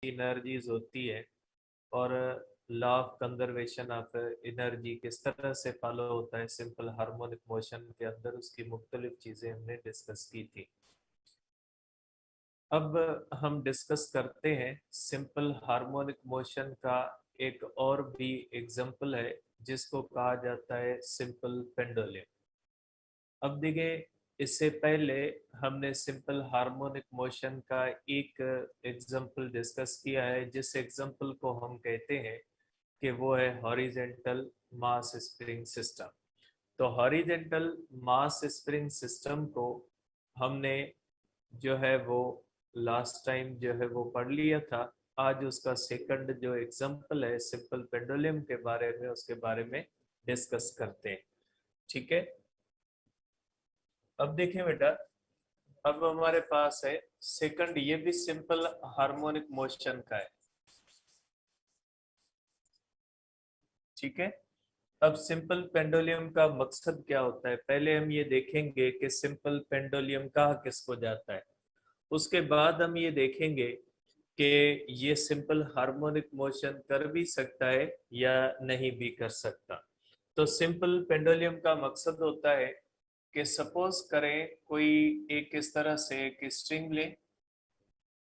Energies होती है और law of conservation of energy किस तरह से फॉलो होता है सिंपल हार्मोनिक मोशन के अंदर, उसकी मुख्तलिफ चीजें हमने डिस्कस की थी। अब हम डिस्कस करते हैं सिंपल हार्मोनिक मोशन का एक और भी एग्जांपल है जिसको कहा जाता है सिंपल पेंडुलम। अब देखिए, इससे पहले हमने सिंपल हार्मोनिक मोशन का एक एग्जांपल डिस्कस किया है, जिस एग्जांपल को हम कहते हैं कि वो है हॉरिजेंटल मास स्प्रिंग सिस्टम। तो हॉरिजेंटल मास स्प्रिंग सिस्टम को हमने जो है वो लास्ट टाइम जो है वो पढ़ लिया था। आज उसका सेकंड जो एग्जांपल है सिंपल पेंडुलम के बारे में, उसके बारे में डिस्कस करते हैं। ठीक है, अब देखें बेटा, अब हमारे पास है सेकंड, ये भी सिंपल हार्मोनिक मोशन का है। ठीक है, अब सिंपल पेंडुलम का मकसद क्या होता है, पहले हम ये देखेंगे कि सिंपल पेंडुलम कहा किसको जाता है। उसके बाद हम ये देखेंगे कि ये सिंपल हार्मोनिक मोशन कर भी सकता है या नहीं भी कर सकता। तो सिंपल पेंडुलम का मकसद होता है कि सपोज करें कोई एक इस तरह से एक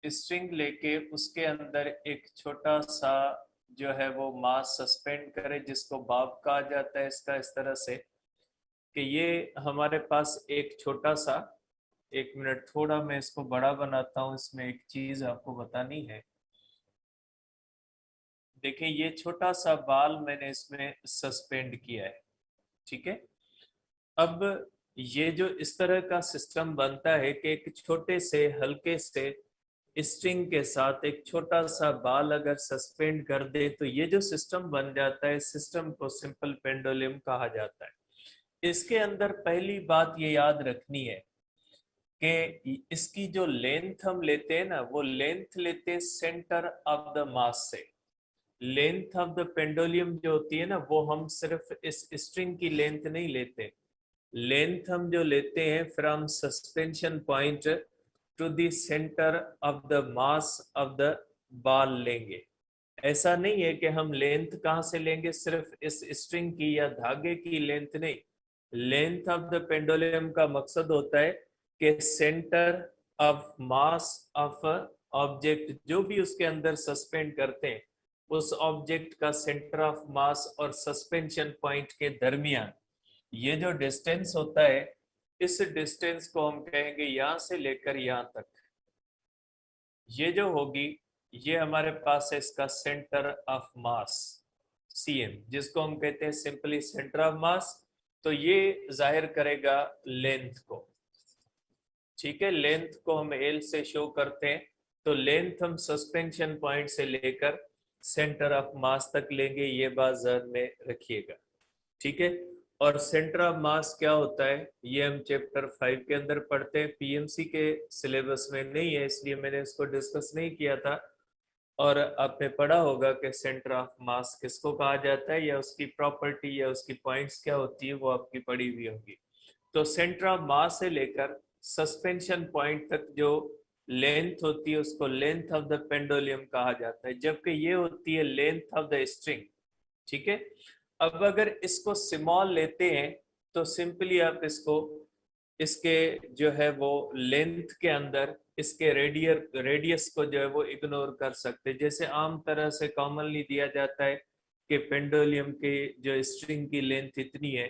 स्ट्रिंग लेके उसके अंदर एक छोटा सा जो है वो मास सस्पेंड करे, जिसको बाब कहा जाता है। इसका इस तरह से कि ये हमारे पास एक छोटा सा, एक मिनट थोड़ा मैं इसको बड़ा बनाता हूं, इसमें एक चीज आपको बतानी है। देखिए, ये छोटा सा बाल मैंने इसमें सस्पेंड किया है। ठीक है, अब ये जो इस तरह का सिस्टम बनता है कि एक छोटे से हल्के से स्ट्रिंग के साथ एक छोटा सा बाल अगर सस्पेंड कर दे तो ये जो सिस्टम बन जाता है, सिस्टम को सिंपल पेंडुलम कहा जाता है। इसके अंदर पहली बात ये याद रखनी है कि इसकी जो लेंथ हम लेते हैं ना, वो लेंथ लेते हैं सेंटर ऑफ द मास से। लेंथ ऑफ द पेंडुलम जो होती है ना, वो हम सिर्फ इस स्ट्रिंग की लेंथ नहीं लेते, लेंथ हम जो लेते हैं from suspension point two the centre of the mass of the ball लेंगे। ऐसा नहीं है कि हम लेंथ कहां से लेंगे, सिर्फ इस स्ट्रिंग की या धागे की लेंथ नहीं। लेंथ ऑफ द पेंडुलम का मकसद होता है कि centre of mass of object जो भी उसके अंदर सस्पेंड करते हैं, उस ऑब्जेक्ट का सेंटर ऑफ मास और सस्पेंशन पॉइंट के दरमियान ये जो डिस्टेंस होता है, इस डिस्टेंस को हम कहेंगे यहां से लेकर यहां तक। ये जो होगी, ये हमारे पास है इसका सेंटर ऑफ मास सीएम, जिसको हम कहते हैं सिंपली सेंटर ऑफ मास। तो ये जाहिर करेगा लेंथ को। ठीक है, लेंथ को हम एल से शो करते हैं। तो लेंथ हम सस्पेंशन पॉइंट से लेकर सेंटर ऑफ मास तक लेंगे, ये बात ध्यान में रखिएगा। ठीक है, और सेंटर ऑफ मास क्या होता है ये हम चैप्टर 5 के अंदर पढ़ते हैं, पीएमसी के सिलेबस में नहीं है, इसलिए मैंने इसको डिस्कस नहीं किया था। और आपने पढ़ा होगा कि सेंटर ऑफ मास किसको कहा जाता है, या उसकी प्रॉपर्टी या उसकी पॉइंट्स क्या होती है, वो आपकी पढ़ी हुई होगी। तो सेंटर ऑफ मास से लेकर सस्पेंशन पॉइंट तक जो लेंथ होती है उसको लेंथ ऑफ द पेंडुलम कहा जाता है, जबकि ये होती है लेंथ ऑफ द स्ट्रिंग। ठीक है, अब अगर इसको स्मॉल लेते हैं तो सिंपली आप इसको इसके जो है वो लेंथ के अंदर इसके रेडियस को जो है वो इग्नोर कर सकते हैं। जैसे आम तरह से कॉमनली दिया जाता है कि पेंडुलम के जो स्ट्रिंग की लेंथ इतनी है,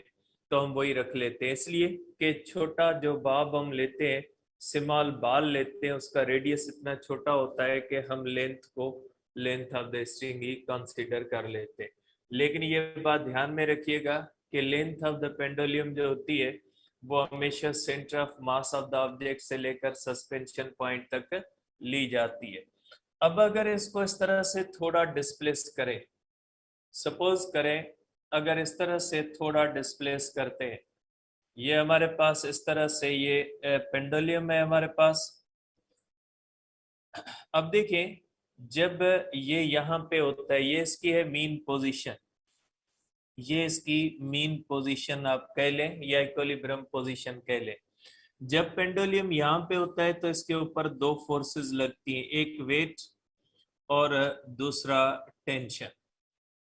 तो हम वही रख लेते हैं, इसलिए कि छोटा जो बाब हम लेते हैं, स्मॉल बाल लेते हैं, उसका रेडियस इतना छोटा होता है कि हम लेंथ को length of the string he consider कर लेते हैं। लेकिन ये बात ध्यान में रखिएगा कि लेंथ ऑफ द पेंडुलम जो होती है वो हमेशा centre of mass of the object से लेकर सस्पेंशन पॉइंट तक ली जाती है। अब अगर इसको इस तरह से थोड़ा डिस्प्लेस करें, सपोज करें अगर इस तरह से थोड़ा डिस्प्लेस करते हैं, ये हमारे पास इस तरह से ये पेंडुलम है हमारे पास। अब देखें, जब ये यहाँ पे होता है, ये इसकी है मीन पोजीशन, ये इसकी मीन पोजीशन आप कह लें या इक्विलिब्रियम पोजीशन कह लें। जब पेंडुलम यहाँ पे होता है तो इसके ऊपर दो फोर्सेस लगती हैं, एक वेट और दूसरा टेंशन।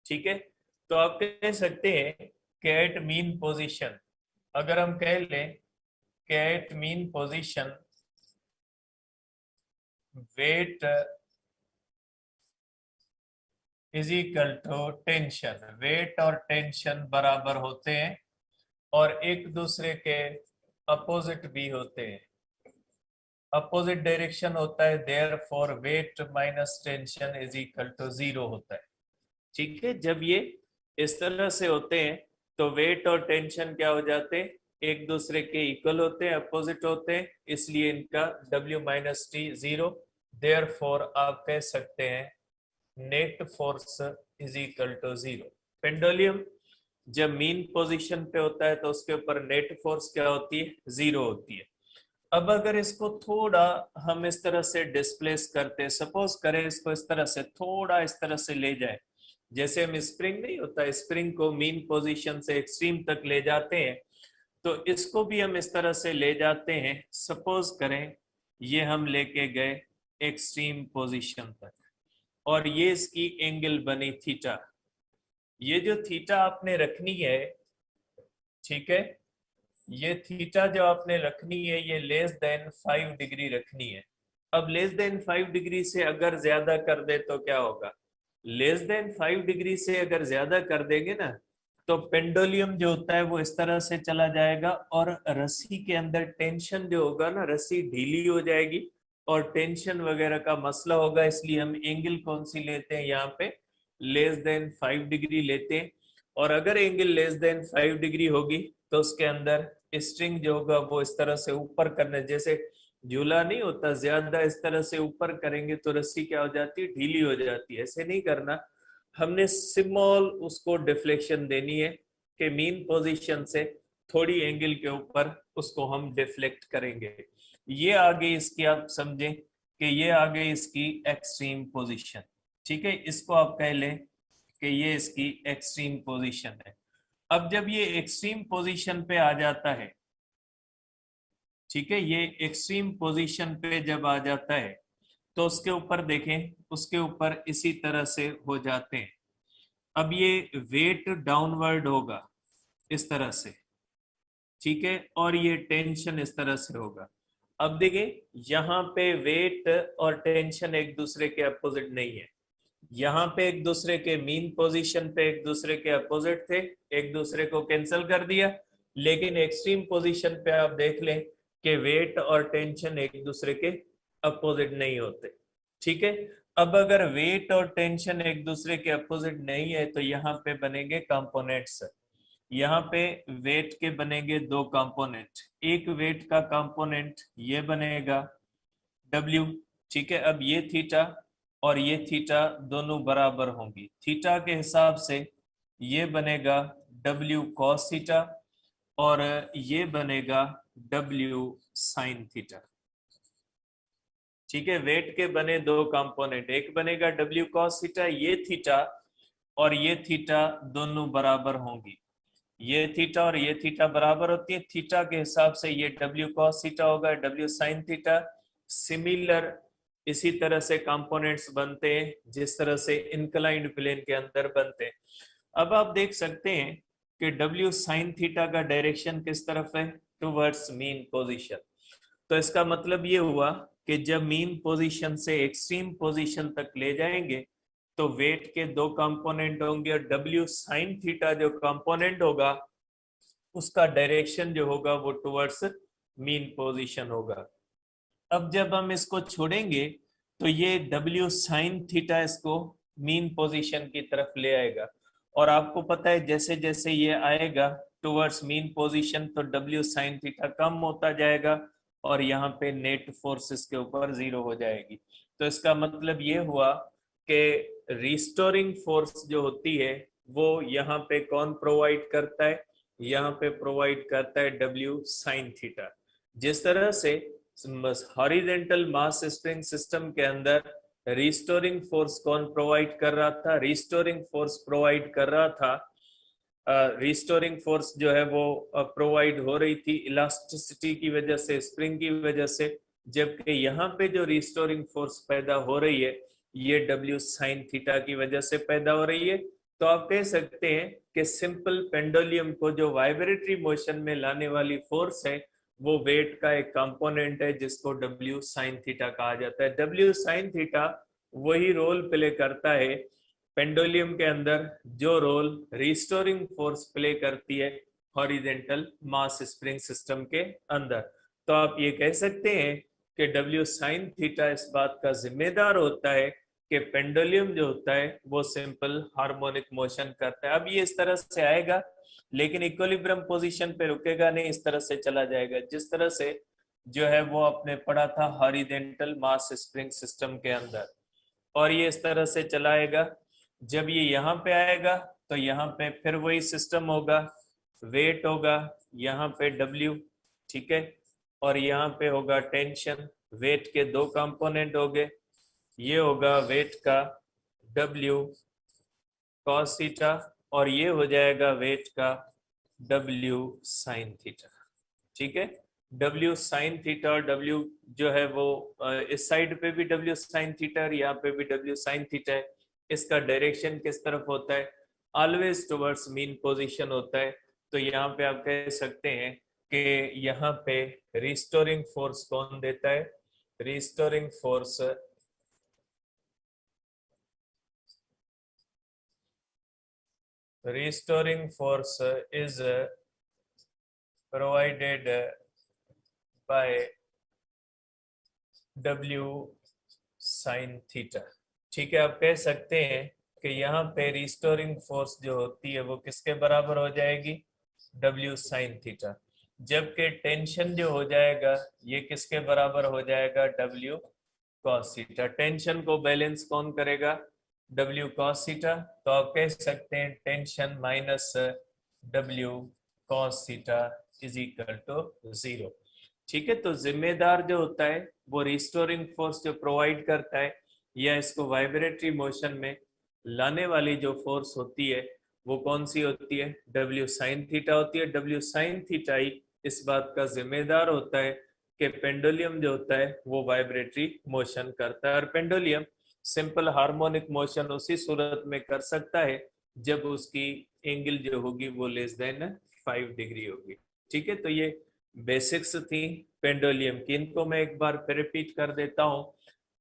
ठीक है, तो आप कह सकते हैं कि एट मीन पोजीशन, अगर हम कह लें कि at mean position weight is equal to tension, weight और टेंशन बराबर होते हैं और एक दूसरे के अपोजिट भी होते हैं, अपोजिट डायरेक्शन होता है, therefore weight minus tension is equal to 0 होता है। ठीक है, जब ये इस तरह से होते हैं तो वेट और टेंशन क्या हो जाते हैं, एक दूसरे के इक्वल होते हैं, अपोजिट होते हैं, इसलिए इनका W माइनस टी 0। देयरफॉर आप कह सकते हैं net force is equal to 0। Pendulum जब मीन पोजीशन पे होता है तो उसके ऊपर नेट फोर्स क्या होती है, 0 होती है। अब अगर इसको थोड़ा हम इस तरह से डिस्प्लेस करते, सपोज करें इसको इस तरह से थोड़ा इस तरह से ले जाए, जैसे हम स्प्रिंग नहीं होता, स्प्रिंग को मीन पोजीशन से एक्सट्रीम तक ले जाते हैं, तो इसको भी हम इस तरह से ले जाते हैं। सपोज करें ये हम लेके गए एक्सट्रीम पोजीशन तक और ये इसकी एंगल बनी थीटा। ये जो थीटा आपने रखनी है, ठीक है, ये थीटा जो आपने रखनी है ये लेस देन 5 डिग्री रखनी है। अब लेस देन 5 डिग्री से अगर ज्यादा कर दे तो क्या होगा, लेस देन 5 डिग्री से अगर ज्यादा कर देंगे ना तो पेंडुलम जो होता है वो इस तरह से चला जाएगा और रस्सी के अंदर टेंशन जो होगा ना, रस्सी ढीली हो जाएगी और टेंशन वगैरह का मसला होगा। इसलिए हम एंगल कौन सी लेते हैं, यहाँ पे लेस देन 5 डिग्री लेते हैं। और अगर एंगल लेस देन 5 डिग्री होगी तो उसके अंदर स्ट्रिंग जो होगा वो इस तरह से ऊपर करने, जैसे झूला नहीं होता, ज्यादा इस तरह से ऊपर करेंगे तो रस्सी क्या हो जाती है, ढीली हो जाती है। ऐसे नहीं करना, हमने स्मॉल उसको डिफ्लेक्शन देनी है कि मीन पोजीशन से थोड़ी एंगल के ऊपर उसको हम डिफ्लेक्ट करेंगे। ये आगे इसकी आप समझें कि ये आगे इसकी एक्सट्रीम पोजीशन। ठीक है, इसको आप कह लें कि ये इसकी एक्सट्रीम पोजीशन है। अब जब ये एक्सट्रीम पोजीशन पे आ जाता है, ठीक है, ये एक्सट्रीम पोजीशन पे जब आ जाता है तो उसके ऊपर देखें, उसके ऊपर इसी तरह से हो जाते हैं। अब ये वेट डाउनवर्ड होगा इस तरह से, ठीक है, और ये टेंशन इस तरह से होगा। अब देखिए यहाँ पे वेट और टेंशन एक दूसरे के अपोजिट नहीं है, यहाँ पे एक दूसरे के मीन पोजीशन पे एक दूसरे के अपोजिट थे, एक दूसरे को कैंसिल कर दिया। लेकिन एक्सट्रीम पोजीशन पे आप देख लें कि वेट और टेंशन एक दूसरे के अपोजिट नहीं होते। ठीक है, अब अगर वेट और टेंशन एक दूसरे के अपोजिट नहीं है तो यहाँ पे बनेंगे कंपोनेंट्स। यहाँ पे वेट के बनेंगे दो कंपोनेंट, एक वेट का कंपोनेंट ये बनेगा W। ठीक है, अब ये थीटा और ये थीटा दोनों बराबर होंगी, थीटा के हिसाब से ये बनेगा W cos थीटा और ये बनेगा W sin थीटा। ठीक है, वेट के बने दो कंपोनेंट, एक बनेगा W cos थीटा, ये थीटा और ये थीटा दोनों बराबर होंगी, ये थीटा और ये थीटा बराबर होती है। थीटा के हिसाब से ये W cos थीटा होगा, W sin थीटा। सिमिलर इसी तरह से कंपोनेंट्स बनते हैं जिस तरह से इंक्लाइंड प्लेन के अंदर बनते हैं। अब आप देख सकते हैं कि W sin थीटा का डायरेक्शन किस तरफ है, टुवर्ड्स मीन पोजीशन। तो इसका मतलब ये हुआ कि जब मीन पोजीशन से एक्सट्रीम पोजीशन तक ले जाएंगे तो वेट के दो कंपोनेंट होंगे और W sin थीटा जो कंपोनेंट होगा उसका डायरेक्शन जो होगा वो टुवर्ड्स मीन पोजीशन होगा। अब जब हम इसको छोड़ेंगे तो ये W sin थीटा इसको मीन पोजीशन की तरफ ले आएगा और आपको पता है जैसे जैसे ये आएगा टुवर्ड्स मीन पोजीशन तो W sin थीटा कम होता जाएगा और यहाँ पे नेट फोर्स इसके ऊपर 0 हो जाएगी। तो इसका मतलब ये हुआ कि रिस्टोरिंग फोर्स जो होती है वो यहाँ पे कौन प्रोवाइड करता है, यहाँ पे प्रोवाइड करता है W sin थीटा। जिस तरह से हॉरिजेंटल मास स्प्रिंग सिस्टम के अंदर रिस्टोरिंग फोर्स कौन प्रोवाइड कर रहा था, रिस्टोरिंग फोर्स प्रोवाइड कर रहा था, रिस्टोरिंग फोर्स जो है वो प्रोवाइड हो रही थी इलास्टिसिटी की वजह से, स्प्रिंग की वजह से, जबकि यहाँ पे जो रिस्टोरिंग फोर्स पैदा हो रही है ये डब्ल्यू साइन थीटा की वजह से पैदा हो रही है। तो आप कह सकते हैं कि सिंपल पेंडुलम को जो वाइब्रेटरी मोशन में लाने वाली फोर्स है वो वेट का एक कंपोनेंट है जिसको डब्ल्यू साइन थीटा कहा जाता है। डब्ल्यू साइन थीटा वही रोल प्ले करता है पेंडुलम के अंदर जो रोल रिस्टोरिंग फोर्स प्ले करती है हॉरिजेंटल मास स्प्रिंग सिस्टम के अंदर। तो आप ये कह सकते हैं कि डब्ल्यू साइन थीटा इस बात का जिम्मेदार होता है कि पेंडुलम जो होता है वो सिंपल हार्मोनिक मोशन करता है। अब ये इस तरह से आएगा लेकिन इक्विलिब्रियम पोजीशन पे रुकेगा नहीं, इस तरह से चला जाएगा जिस तरह से जो है वो आपने पढ़ा था हॉरिजेंटल मास स्प्रिंग सिस्टम के अंदर, और ये इस तरह से चलाएगा। जब ये यहाँ पे आएगा तो यहाँ पे फिर वही सिस्टम होगा, वेट होगा, यहाँ पे डब्ल्यू, ठीक है, और यहाँ पे होगा टेंशन। वेट के दो कंपोनेंट हो गए, ये होगा वेट का डब्ल्यू कॉस थीटा और ये हो जाएगा वेट का डब्ल्यू साइन थीटा, ठीक है। डब्ल्यू साइन थीटा और डब्ल्यू जो है वो इस साइड पे भी डब्ल्यू साइन थीटा और यहाँ पे भी डब्ल्यू साइन थीटा है। इसका डायरेक्शन किस तरफ होता है? ऑलवेज टुवर्ड्स मीन पोजीशन होता है। तो यहाँ पे आप कह सकते हैं कि यहाँ पे रिस्टोरिंग फोर्स कौन देता है? Restoring force is provided by W sin theta, ठीक है। आप कह सकते हैं कि यहाँ पे रिस्टोरिंग फोर्स जो होती है वो किसके बराबर हो जाएगी? W sin theta. जबकि टेंशन जो हो जाएगा ये किसके बराबर हो जाएगा? W cos theta. टेंशन को बैलेंस कौन करेगा? W cos theta. तो आप कह सकते हैं tension minus W cos theta is equal to 0, ठीक है। तो जिम्मेदार जो होता है वो रिस्टोरिंग फोर्स जो प्रोवाइड करता है या इसको वाइब्रेटरी मोशन में लाने वाली जो फोर्स होती है वो कौन सी होती है? डब्ल्यू साइन थीटा होती है। डब्ल्यू साइन थीटा ही इस बात का जिम्मेदार होता है कि पेंडुलम जो होता है वो वाइब्रेटरी मोशन करता है, और पेंडुलम सिंपल हार्मोनिक मोशन उसी सूरत में कर सकता है जब उसकी एंगल जो होगी वो लेस देन 5 डिग्री होगी, ठीक है। तो ये बेसिक्स थी पेंडुलम की, इनको मैं एक बार फिर रिपीट कर देता हूँ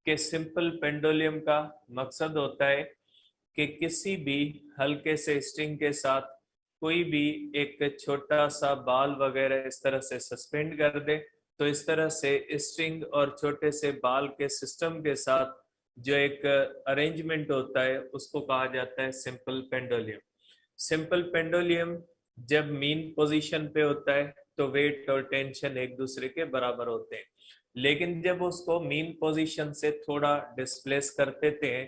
कि सिंपल पेंडुलम का मकसद होता है कि किसी भी हल्के से स्ट्रिंग के साथ कोई भी एक छोटा सा बाल वगैरह इस तरह से सस्पेंड कर दे, तो इस तरह से स्ट्रिंग और छोटे से बाल के सिस्टम के साथ जो एक अरेंजमेंट होता है उसको कहा जाता है सिंपल पेंडुलम। सिंपल पेंडुलम जब मीन पोजीशन पे होता है तो वेट और टेंशन एक दूसरे के बराबर होते हैं, लेकिन जब उसको मीन पोजीशन से थोड़ा डिस्प्लेस कर देते हैं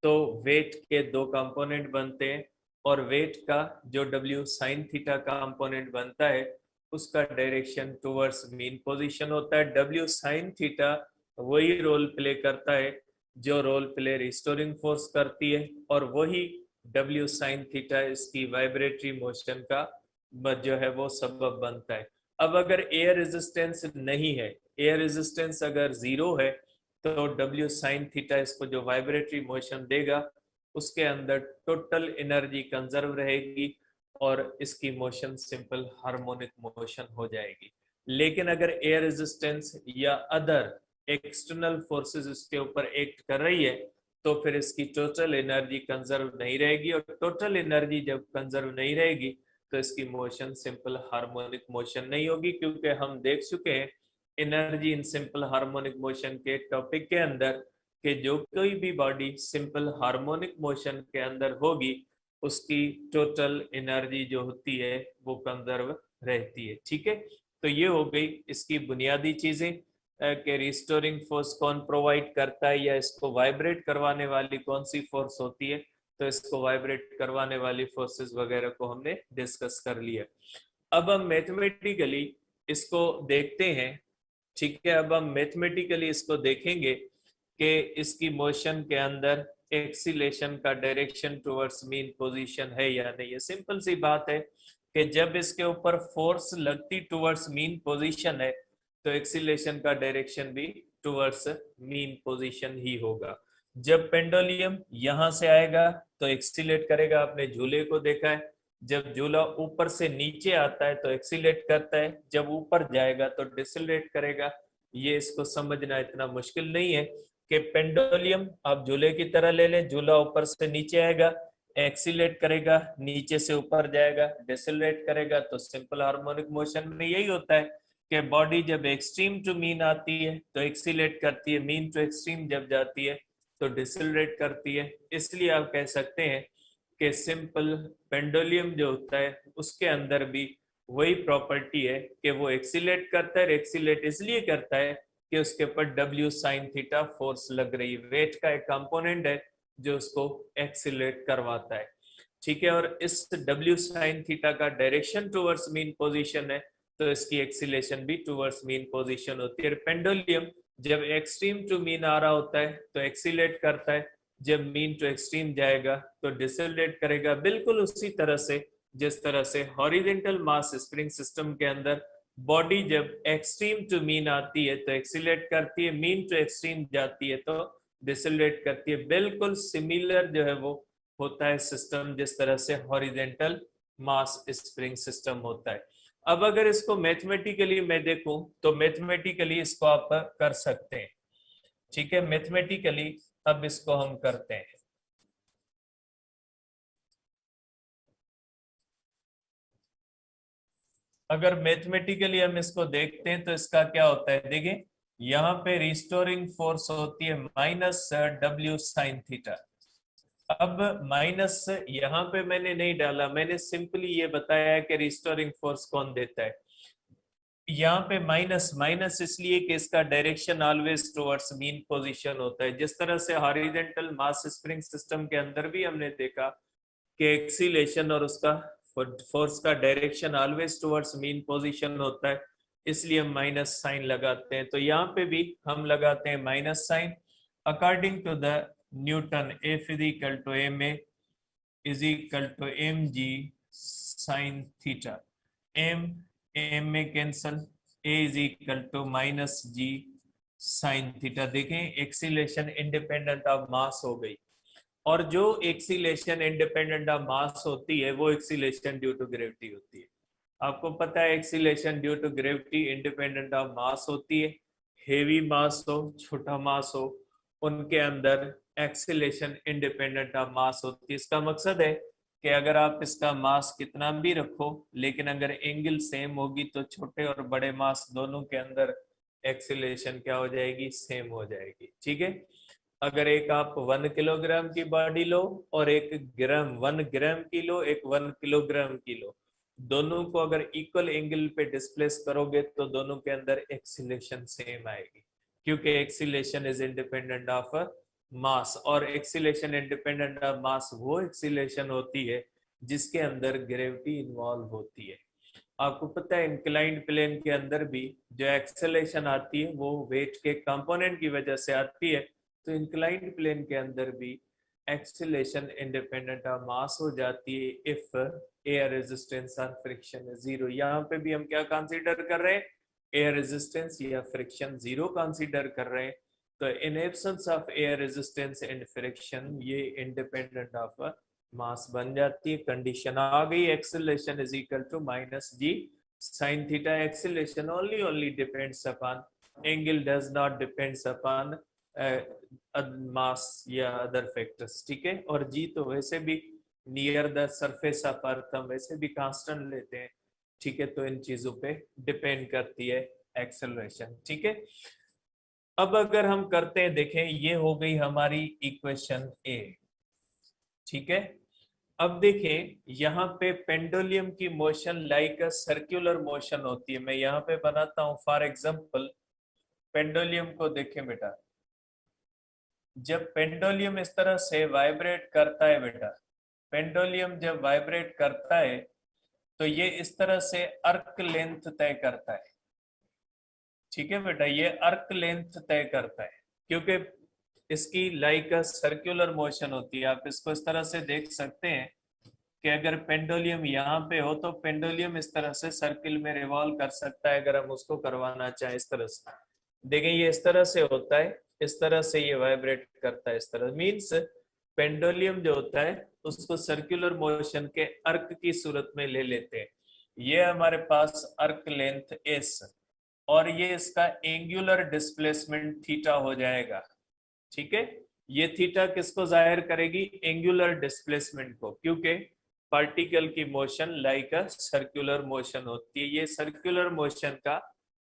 तो वेट के दो कंपोनेंट बनते हैं, और वेट का जो डब्ल्यू साइन थीटा कंपोनेंट बनता है उसका डायरेक्शन टुवर्ड्स मीन पोजीशन होता है। डब्ल्यू साइन थीटा वही रोल प्ले करता है जो रोल प्ले रिस्टोरिंग फोर्स करती है, और वही डब्ल्यू साइन थीटा इसकी वाइब्रेटरी मोशन का जो है वो सबब बनता है। अब अगर एयर रेजिस्टेंस नहीं है, एयर रेजिस्टेंस अगर 0 है तो डब्ल्यू साइन थीटा इसको जो वाइब्रेटरी मोशन देगा उसके अंदर टोटल एनर्जी कंजर्व रहेगी और इसकी मोशन सिंपल हार्मोनिक मोशन हो जाएगी। लेकिन अगर एयर रेजिस्टेंस या अदर एक्सटर्नल फोर्सेस इसके ऊपर एक्ट कर रही है तो फिर इसकी टोटल एनर्जी कंजर्व नहीं रहेगी, और टोटल एनर्जी जब कंजर्व नहीं रहेगी तो इसकी मोशन सिंपल हार्मोनिक मोशन नहीं होगी, क्योंकि हम देख चुके हैं energy in simple harmonic motion के टॉपिक के अंदर कि जो कोई भी बॉडी सिंपल हार्मोनिक मोशन के अंदर होगी उसकी टोटल एनर्जी जो होती है वो कंजर्व रहती है, ठीक है। तो ये हो गई इसकी बुनियादी चीजें कि रिस्टोरिंग फोर्स कौन प्रोवाइड करता है या इसको वाइब्रेट करवाने वाली कौन सी फोर्स होती है। तो इसको वाइब्रेट करवाने वाली फोर्सेस वगैरह को हमने डिस्कस कर लिया। अब हम मैथमेटिकली इसको देखते हैं, ठीक है। अब हम मैथमेटिकली इसको देखेंगे कि इसकी मोशन के अंदर एक्सीलेशन का डायरेक्शन टुवर्ड्स मीन पोजीशन है या नहीं है। सिंपल सी बात है कि जब इसके ऊपर फोर्स लगती टुवर्ड्स मीन पोजीशन है तो एक्सीलेशन का डायरेक्शन भी टुवर्ड्स मीन पोजीशन ही होगा। जब पेंडुलम यहां से आएगा तो एक्सीलेट करेगा, आपने झूले को देखा है, जब झूला ऊपर से नीचे आता है तो एक्सीलेट करता है, जब ऊपर जाएगा तो डिसलेट करेगा। ये इसको समझना इतना मुश्किल नहीं है कि पेंडुलम आप झूले की तरह ले लें, झूला ऊपर से नीचे आएगा, एक्सीलेट करेगा, नीचे से ऊपर जाएगा, डिसलेट करेगा। तो सिंपल हार्मोनिक मोशन में यही होता है कि बॉडी जब एक्सट्रीम टू मीन आती है तो एक्सीलेट करती है, मीन टू एक्सट्रीम जब जाती है तो डिसलरेट करती है। इसलिए आप कह सकते हैं कि सिंपल पेंडुलम जो होता है उसके अंदर भी वही प्रॉपर्टी है कि वो एक्सीलेट करता है। एक्सीलेट इसलिए करता है कि उसके ऊपर W sin थीटा फोर्स लग रही है, वेट का एक कंपोनेंट है जो उसको एक्सीलेट करवाता है। ठीक है, और इस W sin थीटा का डायरेक्शन टुवर्ड्स मीन पोजीशन है, तो इसकी एक्सीलेशन भी टुवर्ड्स मीन पोजीशन होती है। पेंडुलम जब एक्सट्रीम टू मीन आ रहा होता है तो एक्सीलेट करता है, जब मीन टू एक्सट्रीम जाएगा तो डिसलेट करेगा। बिल्कुल उसी तरह से जिस तरह से हॉरिजेंटल मास स्प्रिंग सिस्टम के अंदर बॉडी जब एक्सट्रीम टू मीन आती है तो एक्सीलेट करती है, मीन टू एक्सट्रीम जाती है तो डिसलेट करती है। बिल्कुल सिमिलर जो है वो होता है सिस्टम जिस तरह से हॉरिजेंटल मास स्प्रिंग सिस्टम होता है। अब अगर इसको मैथमेटिकली मैं देखूं तो मैथमेटिकली इसको आप कर सकते हैं। ठीक है, मैथमेटिकली अब इसको हम करते हैं। अगर मैथमेटिकली हम इसको देखते हैं तो इसका क्या होता है, देखिए यहाँ पे रिस्टोरिंग फोर्स होती है -W sin थीटा। अब माइनस यहाँ पे मैंने नहीं डाला, मैंने सिंपली ये बताया है कि रिस्टोरिंग फोर्स कौन देता है। यहाँ पे माइनस माइनस इसलिए कि इसका direction always towards mean position होता है। जिस तरह से हॉरिजॉन्टल मास स्प्रिंग सिस्टम के अंदर भी हमने देखा कि एक्सीलेशन और उसका फोर्स का direction always towards mean position होता है, इसलिए हम माइनस साइन लगाते हैं। तो यहाँ पे भी हम लगाते हैं minus sign. According to the Newton F equal to ma is equal to mg sine theta. m में cancel, a is equal to -g sine theta. देखें एक्सीलेशन इंडिपेंडेंट ऑफ मास हो गई, और जो एक्सीलेशन इंडिपेंडेंट ऑफ मास होती है वो acceleration due to gravity होती है। आपको पता है acceleration due to gravity independent of mass होती है। हेवी मास हो छोटा मास हो उनके अंदर एक्सीलेशन इंडिपेंडेंट ऑफ मास होती है। इसका मकसद है कि अगर आप इसका मास कितना भी रखो लेकिन अगर एंगल सेम होगी तो छोटे और बड़े मास दोनों के अंदर एक्सीलेशन क्या हो जाएगी, सेम हो जाएगी। ठीक है, अगर एक आप 1 किलोग्राम की बॉडी लो और एक ग्राम 1 ग्राम की लो, एक 1 किलोग्राम की लो, दोनों को अगर इक्वल एंगल पे डिस्प्लेस करोगे तो दोनों के अंदर एक्सीलेशन सेम आएगी, क्योंकि एक्सीलेशन इज इंडिपेंडेंट ऑफ मास। और एक्सीलेशन इंडिपेंडेंट ऑफ मास वो एक्सीलेशन होती है जिसके अंदर ग्रेविटी इन्वॉल्व होती है। आपको पता है इंक्लाइंड प्लेन के अंदर भी जो एक्सेलेरेशन आती है वो वेट के कंपोनेंट की वजह से आती है, तो इंक्लाइंड प्लेन के अंदर भी एक्सेलेरेशन इंडिपेंडेंट ऑफ मास हो जाती है इफ एयर रेजिस्टेंस और फ्रिक्शन इज जीरो। यहाँ पे भी हम क्या कंसीडर कर रहे हैं, एयर रेजिस्टेंस या फ्रिक्शन जीरो कंसीडर कर रहे हैं। तो in absence of air resistance and friction ये इंडिपेंडेंट ऑफ मास बन जाती है। कंडीशन आ गई, acceleration is equal to -g sin theta. Acceleration only depends upon angle, does not depends upon mass या अदर फैक्टर्स। ठीक है, और g तो वैसे भी नियर द सरफेस ऑफ अर्थ हम वैसे भी कांस्टेंट लेते हैं। ठीक है, तो इन चीजों पे डिपेंड करती है एक्सेलरेशन। ठीक है, अब अगर हम करते हैं, देखें ये हो गई हमारी इक्वेशन ए। ठीक है, अब देखें यहाँ पे पेंडुलम की motion like a circular motion होती है। मैं यहाँ पे बनाता हूं फॉर एग्जांपल, पेंडुलम को देखें बेटा, जब पेंडुलम इस तरह से वाइब्रेट करता है बेटा, पेंडुलम जब वाइब्रेट करता है तो ये इस तरह से अर्क लेंथ तय करता है। ठीक है बेटा, ये अर्क लेंथ तय करता है क्योंकि इसकी लाइक अ सर्कुलर मोशन होती है। आप इसको इस तरह से देख सकते हैं कि अगर पेंडुलम यहाँ पे हो तो पेंडुलम इस तरह से सर्किल में रिवॉल्व कर सकता है अगर हम उसको करवाना चाहें इस तरह से। देखें ये इस तरह से होता है, इस तरह से ये वाइब्रेट करता है, इस तरह मीन्स पेंडुलम जो होता है उसको सर्कुलर मोशन के अर्क की सूरत में ले लेते हैं। ये हमारे पास अर्क लेंथ एस और ये इसका एंगुलर डिस्प्लेसमेंट थीटा हो जाएगा। ठीक है, ये थीटा किसको जाहिर करेगी? एंगुलर डिस्प्लेसमेंट को, क्योंकि पार्टिकल की motion like a circular motion होती है। ये सर्कुलर मोशन का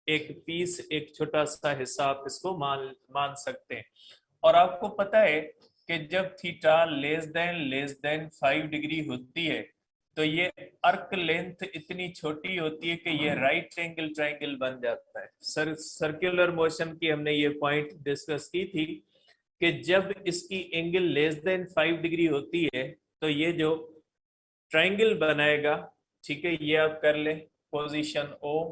एक पीस, एक छोटा सा हिस्सा आप इसको मान सकते हैं। और आपको पता है कि जब थीटा लेस देन 5 डिग्री होती है तो ये अर्क लेंथ इतनी छोटी होती है कि ये राइट एंगल ट्रायंगल बन जाता है। सर्कुलर मोशन की हमने ये पॉइंट डिस्कस की थी कि जब इसकी एंगल लेस देन 5 डिग्री होती है तो ये जो ट्रायंगल बनाएगा, ठीक है, ये आप कर ले, पोजीशन ओ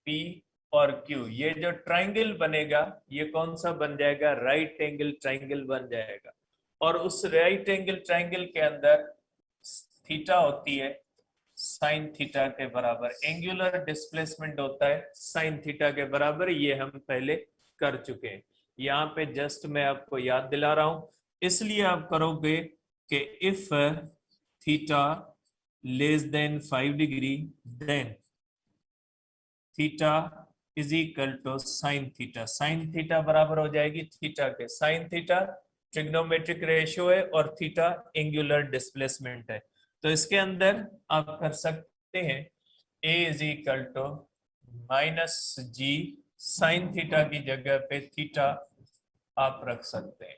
पी और क्यू, ये जो ट्रायंगल बनेगा ये कौन सा बन जाएगा? राइट एंगल ट्रायंगल बन जाएगा। और उस राइट एंगल ट्रायंगल के अंदर थीटा होती है साइन थीटा के बराबर, एंगुलर डिस्प्लेसमेंट होता है साइन थीटा के बराबर। ये हम पहले कर चुके हैं, यहाँ पे जस्ट मैं आपको याद दिला रहा हूं। इसलिए आप करोगे कि if theta less than 5 degree then theta is equal to sine theta. Sine theta बराबर हो जाएगी थीटा के, साइन थीटा ट्रिग्नोमेट्रिक रेशियो है और थीटा एंगुलर डिस्प्लेसमेंट है। तो इसके अंदर आप कर सकते हैं a is equal to minus g, sine theta की जगह पे थीटा आप रख सकते हैं।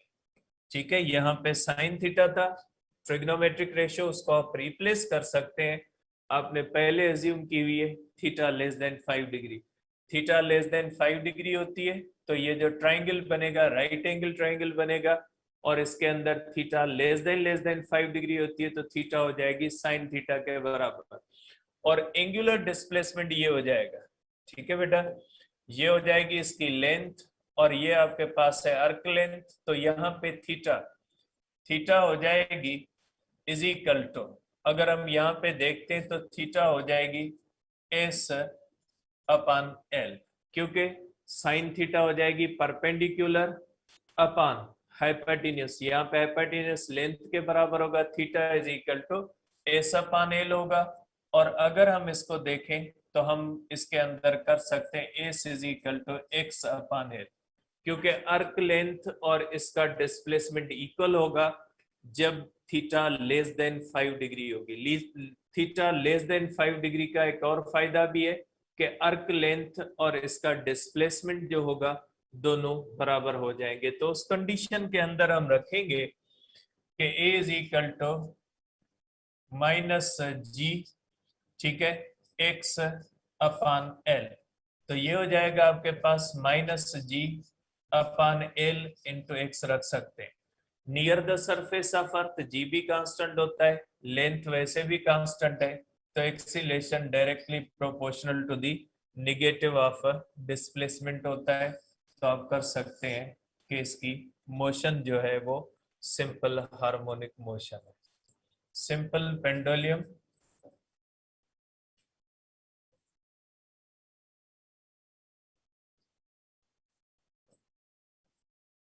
ठीक है, यहाँ पे साइन थीटा था ट्रिग्नोमेट्रिक रेशियो, उसको आप रिप्लेस कर सकते हैं। आपने पहले एज्यूम की हुई है theta less than 5 degree, theta less than 5 degree होती है तो ये जो ट्रायंगल बनेगा राइट एंगल ट्रायंगल बनेगा, और इसके अंदर थीटा लेस देन 5 डिग्री होती है तो थीटा हो जाएगी साइन थीटा के बराबर, और एंगुलर डिस्प्लेसमेंट ये हो जाएगा। ठीक है बेटा, ये हो जाएगी इसकी लेंथ और ये आपके पास है अर्क लेंथ, तो यहाँ पे थीटा थीटा हो जाएगी इज इक्वल टू, अगर हम यहाँ पे देखते हैं तो थीटा हो जाएगी एस अपान एल, क्योंकि साइन थीटा हो जाएगी परपेंडिकुलर अपान हाइपोटेन्यूज, यहाँ पे हाइपोटेन्यूज लेंथ के बराबर होगा, theta is equal to s upon l होगा। और अगर हम इसको देखें तो हम इसके अंदर कर सकते हैं s is equal to x upon l, क्योंकि अर्क लेंथ और इसका डिस्प्लेसमेंट इक्वल होगा जब थीटा लेस देन 5 डिग्री होगी। थीटा लेस देन 5 डिग्री का एक और फायदा भी है कि अर्क लेंथ और इसका डिस्प्लेसमेंट जो होगा दोनों बराबर हो जाएंगे। तो उस कंडीशन के अंदर हम रखेंगे कि a is equal to minus g, ठीक है, x अपान एल, तो ये हो जाएगा आपके पास minus g upon l into x रख सकते हैं। Near the surface of earth g भी कांस्टेंट होता है, लेंथ वैसे भी कांस्टेंट है, तो acceleration directly proportional to the negative of displacement होता है। तो आप कर सकते हैं कि इसकी मोशन जो है वो सिंपल हार्मोनिक मोशन है, simple pendulum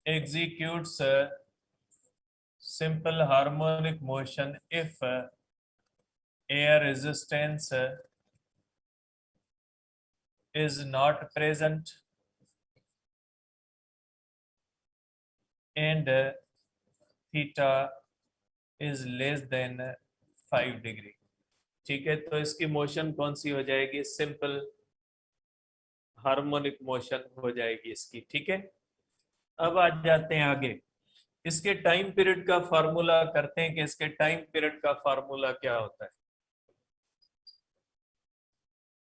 executes simple harmonic motion if air resistance is not present and theta is less than 5 degree. ठीक है, तो इसकी मोशन कौन सी हो जाएगी? सिंपल हार्मोनिक मोशन हो जाएगी इसकी। ठीक है, अब आ जाते हैं आगे, इसके टाइम पीरियड का फार्मूला करते हैं कि इसके टाइम पीरियड का फार्मूला क्या होता है।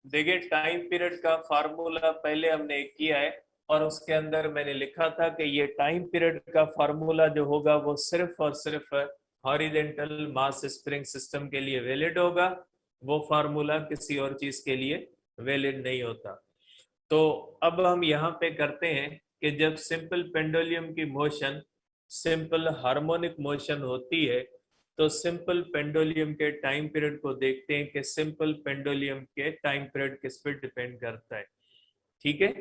देखिए, टाइम पीरियड का फार्मूला पहले हमने किया है और उसके अंदर मैंने लिखा था कि ये टाइम पीरियड का फार्मूला जो होगा वो सिर्फ और सिर्फ हॉरिजेंटल मास स्प्रिंग सिस्टम के लिए वैलिड होगा, वो फार्मूला किसी और चीज के लिए वैलिड नहीं होता। तो अब हम यहाँ पे करते हैं कि जब सिंपल पेंडुलम की मोशन सिंपल हार्मोनिक मोशन होती है तो सिंपल पेंडुलम के टाइम पीरियड को देखते हैं कि सिंपल पेंडुलम के टाइम पीरियड किस पे डिपेंड करता है। ठीक है,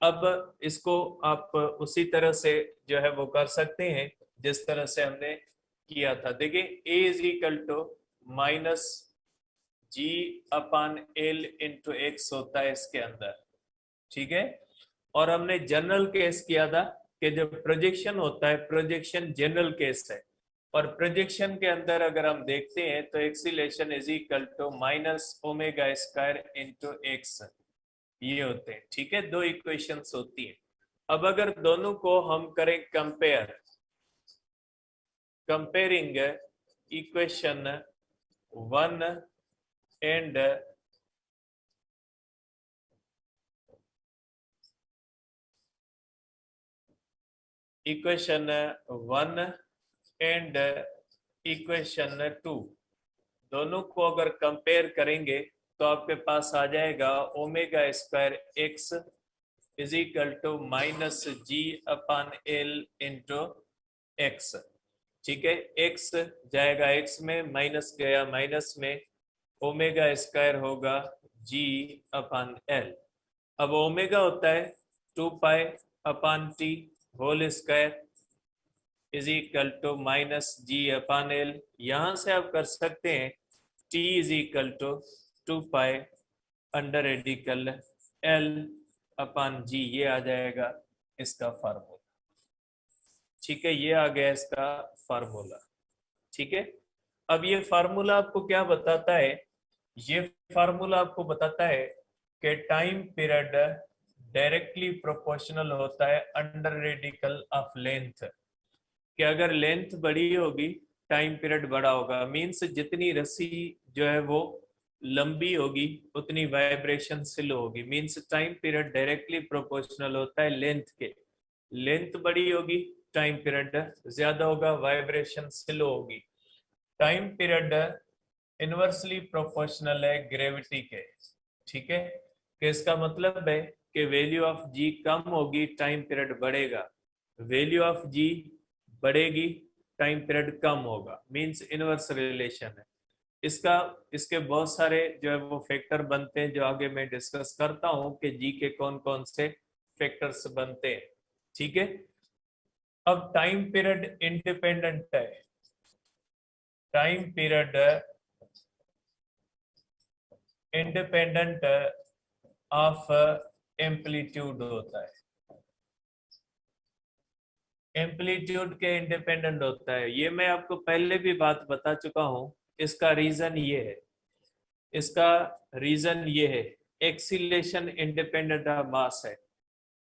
अब इसको आप उसी तरह से जो है वो कर सकते हैं जिस तरह से हमने किया था। देखिए a is equal to minus g upon l into x होता है इसके अंदर, ठीक है। और हमने जनरल केस किया था कि जब प्रोजेक्शन होता है, प्रोजेक्शन जनरल केस है, और प्रोजेक्शन के अंदर अगर हम देखते हैं तो acceleration is equal to minus omega square into x, ये होते हैं, ठीक है। दो इक्वेशंस होती है। अब अगर दोनों को हम करें compare, comparing equation 1 and equation 1 and equation 2, दोनों को अगर कंपेयर करेंगे तो आपके पास आ जाएगा omega square x is equal to minus g upon l into x, ठीक है। एक्स जाएगा एक्स में, माइनस गया माइनस में, ओमेगा स्क्वायर होगा जी अपान एल। अब ओमेगा होता है 2 pi upon T whole square is equal to minus g upon l. यहां से आप कर सकते हैं T is equal to 2 pi under radical l upon g, ये आ जाएगा इसका फार्मूला, ठीक है। ये आ गया इसका फार्मूला, ठीक है। अब ये फार्मूला आपको क्या बताता है? ये फार्मूला आपको बताता है कि टाइम पीरियड डायरेक्टली प्रोपोर्शनल होता है अंडर रेडिकल ऑफ लेंथ, कि अगर लेंथ बड़ी होगी टाइम पीरियड बड़ा होगा। मीन्स जितनी रस्सी जो है वो लंबी होगी उतनी वाइब्रेशन स्लो होगी। Means time period directly proportional होता है लेंथ के। लेंथ बड़ी होगी टाइम पीरियड ज्यादा होगा, वाइब्रेशन स्लो होगी। टाइम पीरियड इनवर्सली प्रोपोर्शनल है ग्रेविटी के, ठीक है। कि इसका मतलब है कि वैल्यू ऑफ जी कम होगी टाइम पीरियड बढ़ेगा, वैल्यू ऑफ जी बढ़ेगी टाइम पीरियड कम होगा। मींस इनवर्स रिलेशन है इसका। इसके बहुत सारे जो है वो फैक्टर बनते हैं जो आगे मैं डिस्कस करता हूं कि जी के कौन कौन से फैक्टर्स बनते हैं, ठीक है। अब टाइम पीरियड इंडिपेंडेंट है, time period independent of amplitude होता है, एम्पलीट्यूड के इंडिपेंडेंट होता है। ये मैं आपको पहले भी बात बता चुका हूं। इसका रीजन ये है, इसका रीजन ये है, एक्सीलेशन इंडिपेंडेंट ऑफ मास है।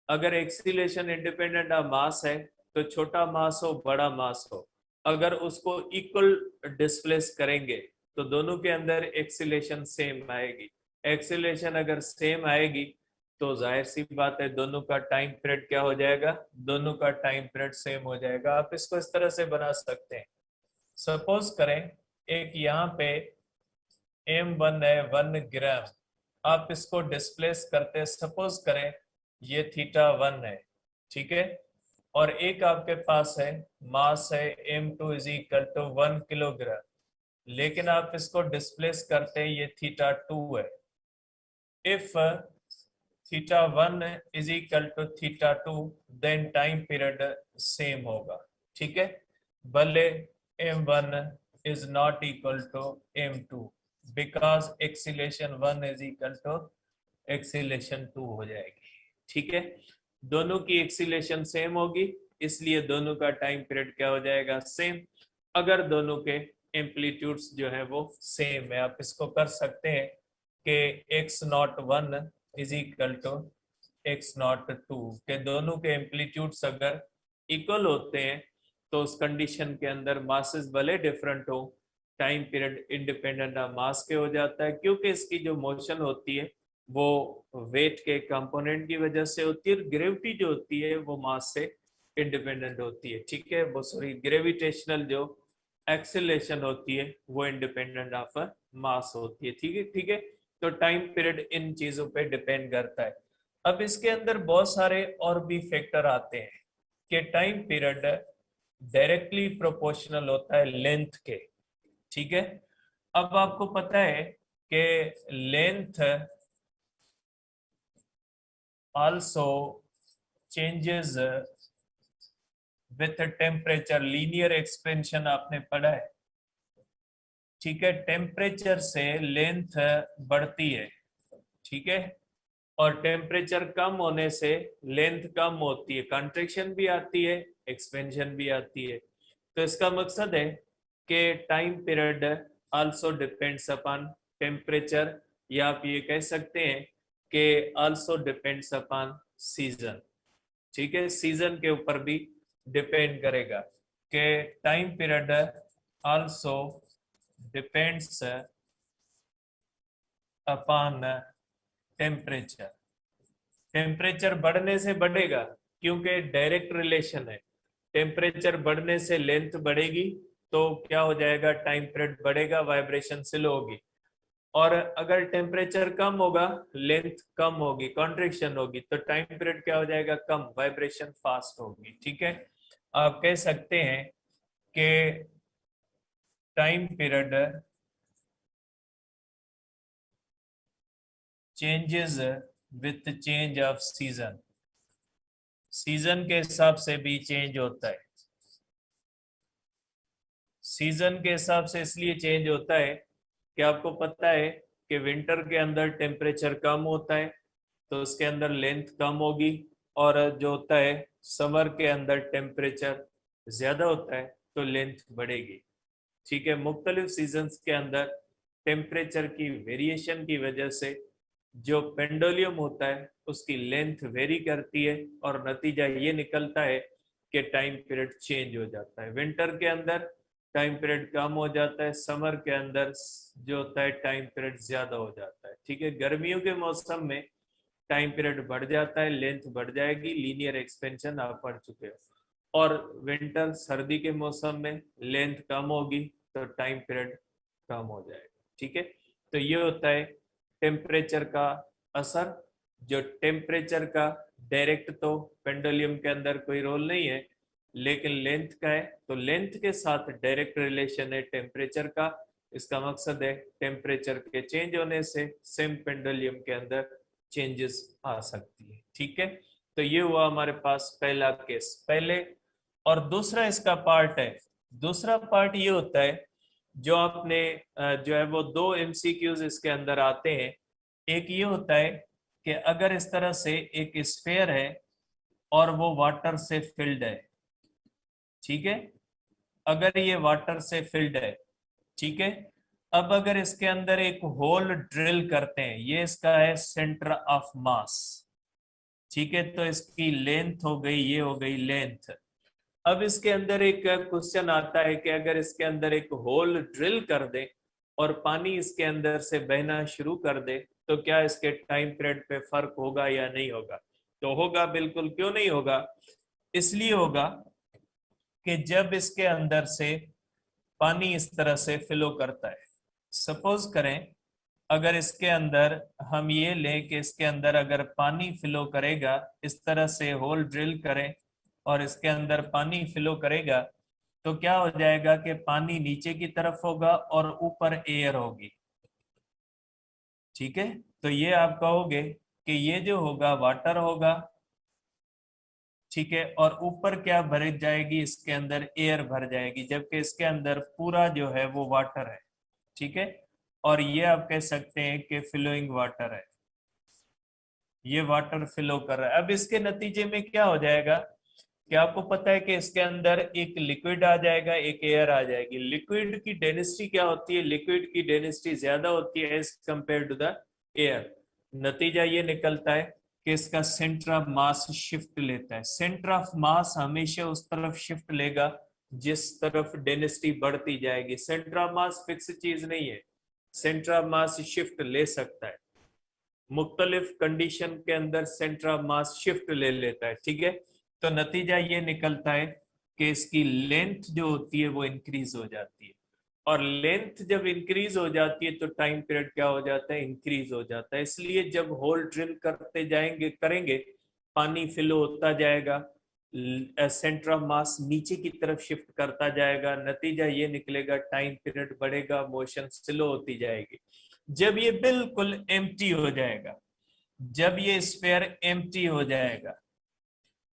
अगर एक्सीलेशन इंडिपेंडेंट ऑफ मास है तो छोटा मास हो बड़ा मास हो, अगर उसको इक्वल डिस्प्लेस करेंगे तो दोनों के अंदर एक्सीलेशन सेम आएगी। एक्सीलेशन अगर सेम आएगी तो जाहिर सी बात है दोनों का टाइम पीरियड क्या हो जाएगा, दोनों का टाइम पीरियड सेम हो जाएगा। आप इसको इस तरह से बना सकते हैं। सपोज करें एक यहाँ पे m1 है 1 ग्राम, आप इसको डिस्प्लेस करते, सपोज करें ये θ1 है, ठीक है। और एक आपके पास है मास है m2 is equal to 1 kilogram, लेकिन आप इसको डिस्प्लेस करते हैं ये θ2 है। If θ1 is equal to θ2 then time period same होगा, ठीक है। भले m1 is not equal to m2 because acceleration 1 is equal to acceleration 2 हो जाएगी, ठीक है। दोनों की एक्सीलेशन सेम होगी इसलिए दोनों का टाइम पीरियड क्या हो जाएगा, सेम। अगर दोनों के एम्पलीट्यूड्स जो है वो सेम है, आप इसको कर सकते हैं कि x01 is equal to x02, के दोनों के एम्पलीट्यूड्स अगर इक्वल होते हैं तो उस कंडीशन के अंदर मासेस भले डिफरेंट हो, टाइम पीरियड इंडिपेंडेंट ऑफ मास के हो जाता है, क्योंकि इसकी जो मोशन होती है वो वेट के कंपोनेंट की वजह से होती है, और ग्रेविटी जो होती है वो मास से इंडिपेंडेंट होती है, ठीक है। वो सॉरी ग्रेविटेशनल जो एक्सेलेरेशन होती है वो इंडिपेंडेंट ऑफ मास होती है, ठीक है, ठीक है। तो टाइम पीरियड इन चीजों पे डिपेंड करता है। अब इसके अंदर बहुत सारे और भी फैक्टर आते हैं कि टाइम पीरियड डायरेक्टली प्रोपोर्शनल होता है लेंथ के, ठीक है। अब आपको पता है कि length also changes with temperature, linear expansion आपने पढ़ा है, ठीक है। टेम्परेचर से लेंथ बढ़ती है, ठीक है, और टेम्परेचर कम होने से लेंथ कम होती है, कंट्रैक्शन भी आती है, एक्सपेंशन भी आती है। तो इसका मकसद है कि time period also depends upon temperature, या आप ये कह सकते हैं कि आल्सो डिपेंड्स अपॉन सीजन, ठीक है। सीजन के ऊपर भी डिपेंड करेगा कि time period also depends upon temperature. Temperature बढ़ने से बढ़ेगा क्योंकि डायरेक्ट रिलेशन है, टेम्परेचर बढ़ने से लेंथ बढ़ेगी तो क्या हो जाएगा, टाइम पीरियड बढ़ेगा, वाइब्रेशन स्लो होगी। और अगर टेम्परेचर कम होगा, लेंथ कम होगी, कॉन्ट्रैक्शन होगी, तो टाइम पीरियड क्या हो जाएगा, कम, वाइब्रेशन फास्ट होगी, ठीक है। आप कह सकते हैं कि time period changes with change off season, season के हिसाब से भी चेंज होता है। सीजन के हिसाब से इसलिए चेंज होता है कि आपको पता है कि विंटर के अंदर टेम्परेचर कम होता है तो उसके अंदर लेंथ कम होगी, और जो होता है समर के अंदर टेम्परेचर ज्यादा होता है तो लेंथ बढ़ेगी, ठीक है। मुख्तलिफ सीजन्स के अंदर टेम्परेचर की वेरिएशन की वजह से जो पेंडुलम होता है उसकी लेंथ वेरी करती है, और नतीजा ये निकलता है कि टाइम पीरियड चेंज हो जाता है। विंटर के अंदर टाइम पीरियड कम हो जाता है, समर के अंदर जो होता है टाइम पीरियड ज्यादा हो जाता है, ठीक है। गर्मियों के मौसम में टाइम पीरियड बढ़ जाता है, लेंथ बढ़ जाएगी, लीनियर एक्सपेंशन आप पढ़ चुके हो। और विंटर, सर्दी के मौसम में लेंथ कम होगी तो टाइम पीरियड कम हो जाएगा, ठीक है। तो ये होता है टेम्परेचर का असर। जो टेम्परेचर का डायरेक्ट तो पेंडुलम के अंदर कोई रोल नहीं है, लेकिन लेंथ का है, तो लेंथ के साथ डायरेक्ट रिलेशन है टेम्परेचर का। इसका मकसद है टेम्परेचर के चेंज होने से सेम पेंडुलम के अंदर चेंजेस आ सकती है, ठीक है। तो ये हुआ हमारे पास पहला केस पहले। और दूसरा इसका पार्ट है, दूसरा पार्ट ये होता है जो आपने जो है वो दो एमसीक्यूज इसके अंदर आते हैं। एक ये होता है कि अगर इस तरह से एक स्फीयर है और वो वाटर से फिल्ड है, ठीक है, अगर ये वाटर से फिल्ड है, ठीक है, अब अगर इसके अंदर एक होल ड्रिल करते हैं, ये इसका है सेंटर ऑफ मास, ठीक है, तो इसकी लेंथ हो गई, ये हो गई लेंथ। अब इसके अंदर एक क्वेश्चन आता है कि अगर इसके अंदर एक होल ड्रिल कर दे और पानी इसके अंदर से बहना शुरू कर दे तो क्या इसके टाइम पीरियड पे फर्क होगा या नहीं होगा? तो होगा, बिल्कुल, क्यों नहीं होगा? इसलिए होगा कि जब इसके अंदर से पानी इस तरह से फ्लो करता है, सपोज करें अगर इसके अंदर हम ये लें कि इसके अंदर अगर पानी फ्लो करेगा, इस तरह से होल ड्रिल करें और इसके अंदर पानी फ्लो करेगा, तो क्या हो जाएगा कि पानी नीचे की तरफ होगा और ऊपर एयर होगी, ठीक है। तो ये आप कहोगे कि ये जो होगा वाटर होगा, ठीक है, और ऊपर क्या भर जाएगी, इसके अंदर एयर भर जाएगी, जबकि इसके अंदर पूरा जो है वो वाटर है, ठीक है। और ये आप कह सकते हैं कि फ्लोइंग वाटर है, ये वाटर फ्लो कर रहा है। अब इसके नतीजे में क्या हो जाएगा कि आपको पता है कि इसके अंदर एक लिक्विड आ जाएगा, एक एयर आ जाएगी। लिक्विड की डेंसिटी क्या होती है? लिक्विड की डेंसिटी ज्यादा होती है as compare to the air. नतीजा ये निकलता है कि इसका सेंटर ऑफ मास शिफ्ट लेता है। सेंटर ऑफ मास हमेशा उस तरफ शिफ्ट लेगा जिस तरफ डेंसिटी बढ़ती जाएगी। सेंटर ऑफ मास फिक्स चीज नहीं है, सेंटर ऑफ मास शिफ्ट ले सकता है, मुख्तलिफ कंडीशन के अंदर सेंटर ऑफ मास शिफ्ट ले लेता है, ठीक है। तो नतीजा ये निकलता है कि इसकी लेंथ जो होती है वो इंक्रीज हो जाती है, और लेंथ जब इंक्रीज हो जाती है तो टाइम पीरियड क्या हो जाता है? इंक्रीज हो जाता है। इसलिए जब होल ड्रिल करते जाएंगे करेंगे, पानी फिल होता जाएगा, सेंटर ऑफ मास नीचे की तरफ शिफ्ट करता जाएगा, नतीजा ये निकलेगा टाइम पीरियड बढ़ेगा, मोशन स्लो होती जाएगी। जब ये बिल्कुल एम्प्टी हो जाएगा, जब ये स्फीयर एम्प्टी हो जाएगा,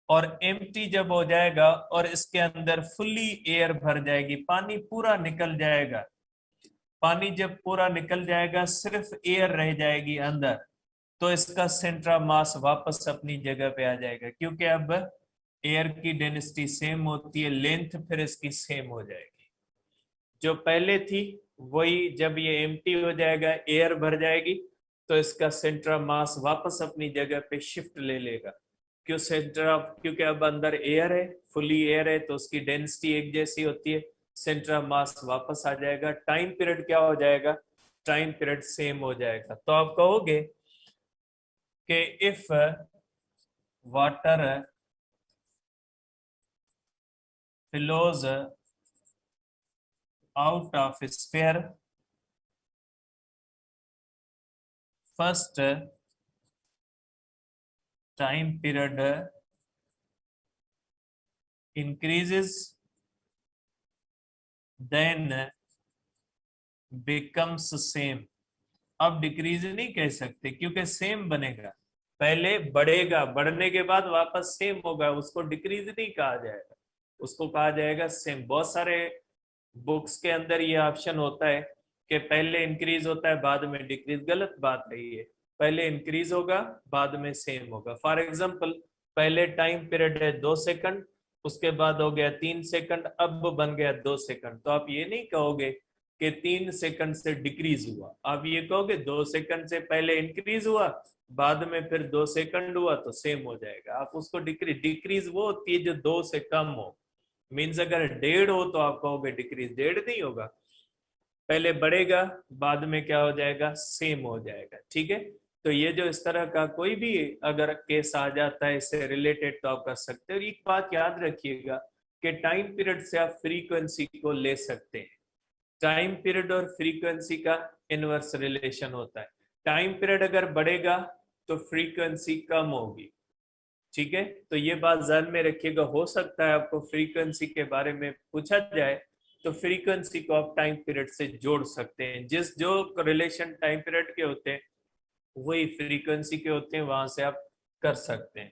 और एम्प्टी जब हो जाएगा और इसके अंदर फुल्ली एयर भर जाएगी, पानी पूरा निकल जाएगा, पानी जब पूरा निकल जाएगा सिर्फ एयर रह जाएगी अंदर, तो इसका सेंटर ऑफ मास वापस अपनी जगह पे आ जाएगा, क्योंकि अब एयर की डेंसिटी सेम होती है, लेंथ फिर इसकी सेम हो जाएगी। जो पहले थी वही, जब ये एम्प्टी हो जाएगा एयर भर जाएगी तो इसका सेंटर ऑफ मास वापस अपनी जगह पे शिफ्ट ले लेगा। क्यों सेंटर ऑफ, क्योंकि अब अंदर एयर है, फुली एयर है, तो उसकी डेंसिटी एक जैसी होती है, सेंटर ऑफ मास वापस आ जाएगा। टाइम पीरियड क्या हो जाएगा, टाइम पीरियड सेम हो जाएगा। तो आप कहोगे कि if water flows out of sphere, first time period increases, then becomes same। अब डिक्रीज नहीं कह सकते क्योंकि सेम बनेगा, पहले बढ़ेगा, बढ़ने के बाद वापस सेम होगा, उसको डिक्रीज नहीं कहा जाएगा, उसको कहा जाएगा सेम। बहुत सारे बुक्स के अंदर ये ऑप्शन होता है कि पहले इंक्रीज होता है बाद में डिक्रीज, गलत बात है ये, पहले इंक्रीज होगा बाद में सेम होगा। फॉर एग्जांपल पहले टाइम पीरियड है 2 सेकंड, उसके बाद हो गया 3 सेकंड, अब बन गया 2 सेकंड, तो आप ये नहीं कहोगे कि 3 सेकंड से डिक्रीज हुआ, आप ये कहोगे 2 सेकंड से पहले इंक्रीज हुआ बाद में फिर 2 सेकंड हुआ तो सेम हो जाएगा। आप उसको डिक्रीज, डिक्रीज वो होती है जो 2 से कम हो, मीन्स अगर 1.5 हो तो आप कहोगे डिक्रीज, 1.5 नहीं होगा, पहले बढ़ेगा बाद में क्या हो जाएगा, सेम हो जाएगा। ठीक है, तो ये जो इस तरह का कोई भी अगर केस आ जाता है इससे रिलेटेड तो आप कर सकते हो। एक बात याद रखिएगा कि टाइम पीरियड से आप फ्रीक्वेंसी को ले सकते हैं, टाइम पीरियड और फ्रीक्वेंसी का इनवर्स रिलेशन होता है। टाइम पीरियड अगर बढ़ेगा तो फ्रीक्वेंसी कम होगी। ठीक है, तो ये बात ध्यान में रखिएगा, हो सकता है आपको फ्रीक्वेंसी के बारे में पूछा जाए तो फ्रीक्वेंसी को आप टाइम पीरियड से जोड़ सकते हैं, जिस जो रिलेशन टाइम पीरियड के होते हैं वही फ्रीक्वेंसी के होते हैं, वहां से आप कर सकते हैं।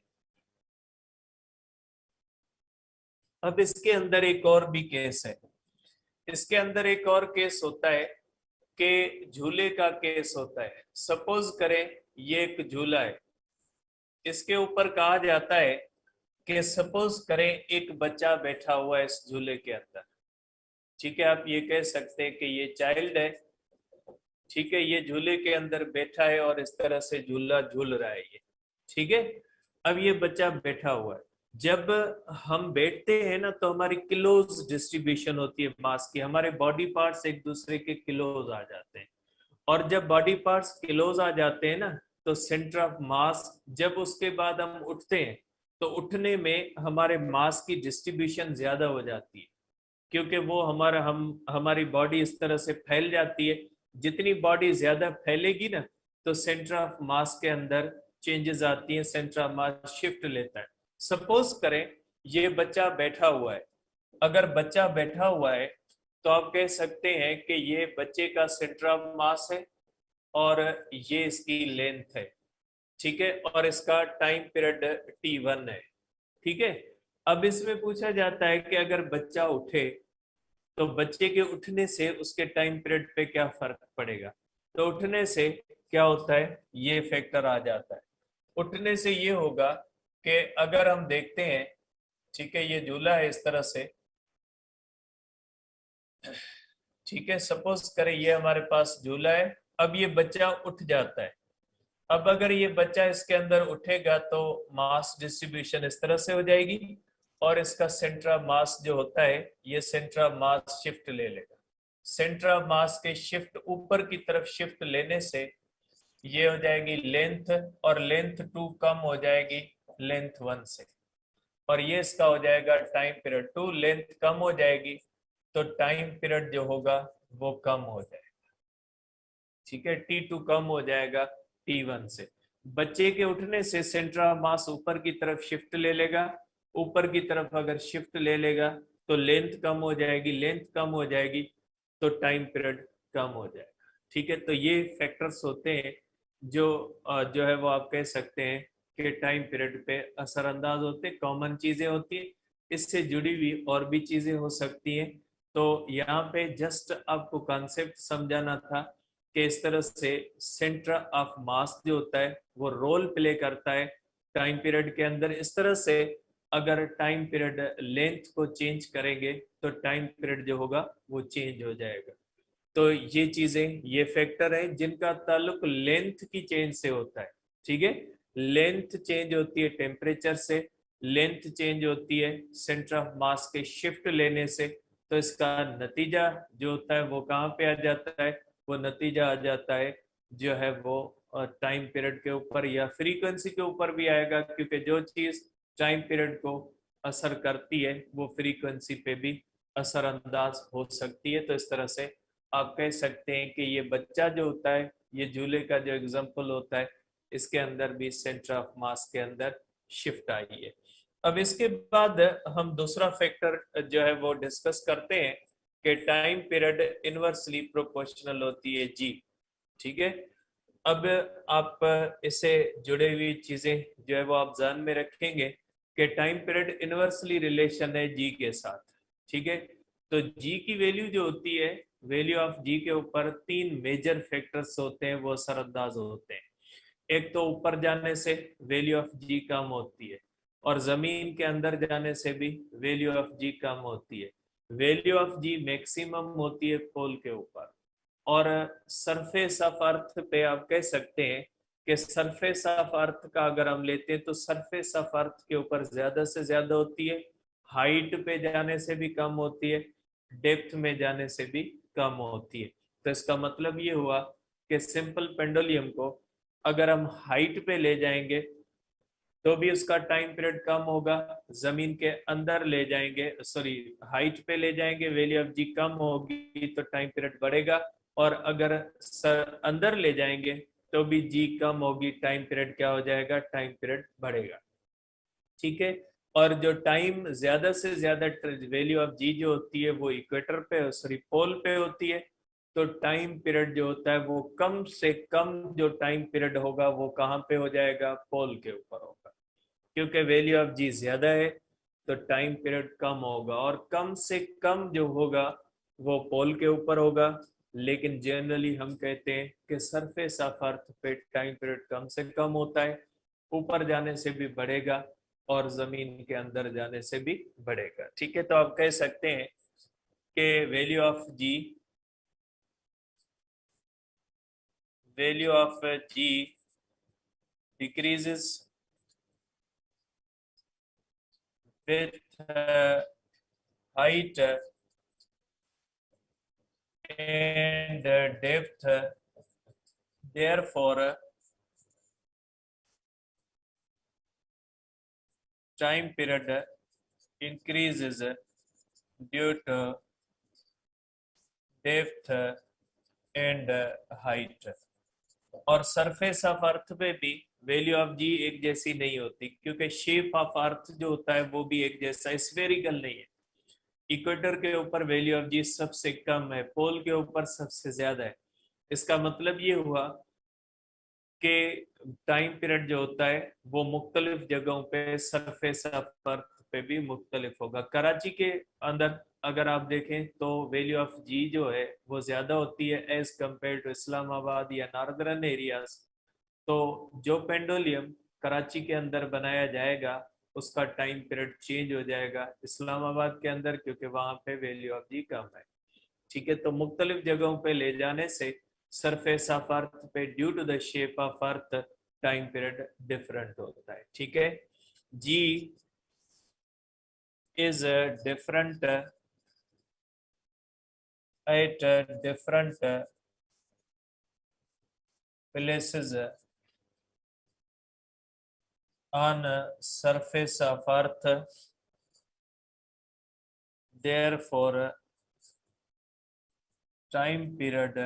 अब इसके अंदर एक और भी केस है, इसके अंदर एक और केस होता है कि झूले का केस होता है। सपोज करें ये एक झूला है, इसके ऊपर कहा जाता है कि सपोज करें एक बच्चा बैठा हुआ है इस झूले के अंदर। ठीक है, आप ये कह सकते हैं कि ये चाइल्ड है, ठीक है, ये झूले के अंदर बैठा है और इस तरह से झूला झूल रहा है ये। ठीक है, अब ये बच्चा बैठा हुआ है, जब हम बैठते हैं ना तो हमारी क्लोज डिस्ट्रीब्यूशन होती है मास की, हमारे बॉडी पार्ट्स एक दूसरे के क्लोज आ जाते हैं, और जब बॉडी पार्ट्स क्लोज आ जाते हैं ना तो सेंटर ऑफ मास, जब उसके बाद हम उठते हैं तो उठने में हमारे मास की डिस्ट्रीब्यूशन ज्यादा हो जाती है, क्योंकि वो हमारी बॉडी इस तरह से फैल जाती है, जितनी बॉडी ज्यादा फैलेगी ना तो सेंटर ऑफ मास के अंदर चेंजेस आती हैं, सेंटर ऑफ मास शिफ्ट लेता है। सपोज करें ये बच्चा बैठा हुआ है, अगर बच्चा बैठा हुआ है तो आप कह सकते हैं कि ये बच्चे का सेंटर ऑफ मास है और ये इसकी लेंथ है। ठीक है, और इसका टाइम पीरियड T1 है। ठीक है, अब इसमें पूछा जाता है कि अगर बच्चा उठे तो बच्चे के उठने से उसके टाइम पीरियड पे क्या फर्क पड़ेगा। तो उठने से क्या होता है, ये फैक्टर आ जाता है। उठने से ये होगा कि अगर हम देखते हैं, ठीक है, ये झूला है इस तरह से, ठीक है, सपोज करें ये हमारे पास झूला है, अब ये बच्चा उठ जाता है। अब अगर ये बच्चा इसके अंदर उठेगा तो मास डिस्ट्रीब्यूशन इस तरह से हो जाएगी और इसका सेंटर ऑफ मास जो होता है ये सेंटर ऑफ मास शिफ्ट ले लेगा। सेंटर ऑफ मास के शिफ्ट ऊपर की तरफ शिफ्ट लेने से ये हो जाएगी लेंथ, और लेंथ 2 कम हो जाएगी लेंथ 1 से, और ये इसका हो जाएगा टाइम पीरियड 2। लेंथ कम हो जाएगी तो टाइम पीरियड जो होगा वो कम हो जाएगा। ठीक है, T2 कम हो जाएगा T1 से। बच्चे के उठने से सेंटर ऑफ मास ऊपर की तरफ शिफ्ट ले लेगा, ऊपर की तरफ अगर शिफ्ट ले लेगा तो लेंथ कम हो जाएगी, लेंथ कम हो जाएगी तो टाइम पीरियड कम हो जाएगा। ठीक है, तो ये फैक्टर्स होते हैं जो जो है वो आप कह सकते हैं के टाइम पीरियड पे असरअंदाज होते, कॉमन चीजें होती है, इससे जुड़ी हुई और भी चीजें हो सकती हैं। तो यहाँ पे जस्ट आपको कॉन्सेप्ट समझाना था कि इस तरह से सेंटर ऑफ मास जो होता है वो रोल प्ले करता है टाइम पीरियड के अंदर। इस तरह से अगर टाइम पीरियड लेंथ को चेंज करेंगे तो टाइम पीरियड जो होगा वो चेंज हो जाएगा। तो ये चीजें, ये फैक्टर है जिनका ताल्लुक लेंथ की चेंज से होता है। ठीक है, लेंथ चेंज होती है टेम्परेचर से, लेंथ चेंज होती है सेंटर ऑफ मास के शिफ्ट लेने से। तो इसका नतीजा जो होता है वो कहाँ पे आ जाता है, वो नतीजा आ जाता है जो है वो टाइम पीरियड के ऊपर या फ्रीक्वेंसी के ऊपर भी आएगा, क्योंकि जो चीज टाइम पीरियड को असर करती है वो फ्रीक्वेंसी पे भी असरअंदाज हो सकती है। तो इस तरह से आप कह सकते हैं कि ये बच्चा जो होता है, ये झूले का जो एग्जाम्पल होता है, इसके अंदर भी सेंटर ऑफ मास के अंदर शिफ्ट आई है। अब इसके बाद हम दूसरा फैक्टर जो है वो डिस्कस करते हैं कि टाइम पीरियड इनवर्सली प्रोपोर्शनल होती है जी। ठीक है, अब आप इससे जुड़े हुई चीजें जो है वो आप ध्यान में रखेंगे कि टाइम पीरियड इनवर्सली रिलेशन है जी के साथ। ठीक है, तो जी की वैल्यू जो होती है, वैल्यू ऑफ जी के ऊपर तीन मेजर फैक्टर्स होते हैं, वो असरअंदाज होते हैं। एक तो ऊपर जाने से वैल्यू ऑफ जी कम होती है, और जमीन के अंदर जाने से भी वैल्यू ऑफ जी कम होती है। वैल्यू ऑफ जी मैक्सिमम होती है पोल के ऊपर। और सरफेस ऑफ अर्थ पे आप कह सकते हैं कि सरफेस ऑफ अर्थ का अगर हम लेते हैं तो सरफेस ऑफ अर्थ के ऊपर ज्यादा से ज्यादा होती है, हाइट पे जाने से भी कम होती है, डेप्थ में जाने से भी कम होती है। तो इसका मतलब ये हुआ कि सिंपल पेंडुलम को अगर हम हाइट पे ले जाएंगे तो भी उसका टाइम पीरियड कम होगा, जमीन के अंदर ले जाएंगे, सॉरी हाइट पे ले जाएंगे, वैल्यू ऑफ जी कम होगी तो टाइम पीरियड बढ़ेगा, और अगर अंदर ले जाएंगे तो भी जी कम होगी, टाइम पीरियड क्या हो जाएगा, टाइम पीरियड बढ़ेगा। ठीक है, और जो टाइम ज्यादा से ज्यादा वैल्यू ऑफ जी जो होती है वो इक्वेटर पे, सॉरी पोल पे होती है। तो टाइम पीरियड जो होता है वो कम से कम जो टाइम पीरियड होगा वो कहाँ पे हो जाएगा, पोल के ऊपर होगा, क्योंकि वैल्यू ऑफ जी ज्यादा है तो टाइम पीरियड कम होगा, और कम से कम जो होगा वो पोल के ऊपर होगा। लेकिन जनरली हम कहते हैं कि सरफेस ऑफ अर्थ पे टाइम पीरियड कम से कम होता है, ऊपर जाने से भी बढ़ेगा और जमीन के अंदर जाने से भी बढ़ेगा। ठीक है, तो आप कह सकते हैं कि value of g decreases with height and depth, therefore time period increases due to depth and height। और सरफेस ऑफ अर्थ पे भी वैल्यू ऑफ जी एक जैसी नहीं होती, क्योंकि शेप ऑफ अर्थ जो होता है वो भी एक जैसा स्फेरिकल नहीं है। इक्वेटर के ऊपर वैल्यू ऑफ जी सबसे कम है, पोल के ऊपर सबसे ज्यादा है। इसका मतलब ये हुआ कि टाइम पीरियड जो होता है वो मुख्तलिफ जगहों पे सरफेस ऑफ अर्थ पे भी मुख्तलिफ होगा। कराची के अंदर अगर आप देखें तो वैल्यू ऑफ जी जो है वो ज्यादा होती है एज कम्पेयर टू इस्लामाबाद या नॉर्दर्न एरियाज। तो जो पेंडुलम कराची के अंदर बनाया जाएगा उसका टाइम पीरियड चेंज हो जाएगा इस्लामाबाद के अंदर, क्योंकि वहां पे वैल्यू ऑफ जी कम है। ठीक है, तो मुख्तलिफ जगहों पे ले जाने से सरफेस ऑफ अर्थ पे due to the shape of earth time period different होता है। ठीक है, g is different at different places on surface of earth, therefore time period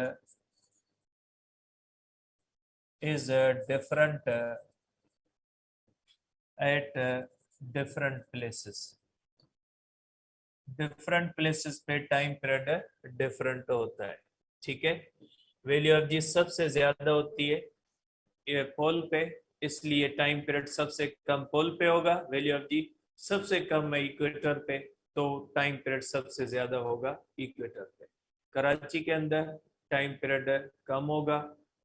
is different at different places। Different places पे time period different होता है। ठीक है, value of जी सबसे ज्यादा होती है पोल पे, इसलिए टाइम पीरियड सबसे कम पोल पे होगा, वैल्यू ऑफ जी सबसे कम है इक्वेटर पे, तो टाइम पीरियड सबसे ज्यादा होगा इक्वेटर पे। कराची के अंदर टाइम पीरियड कम होगा,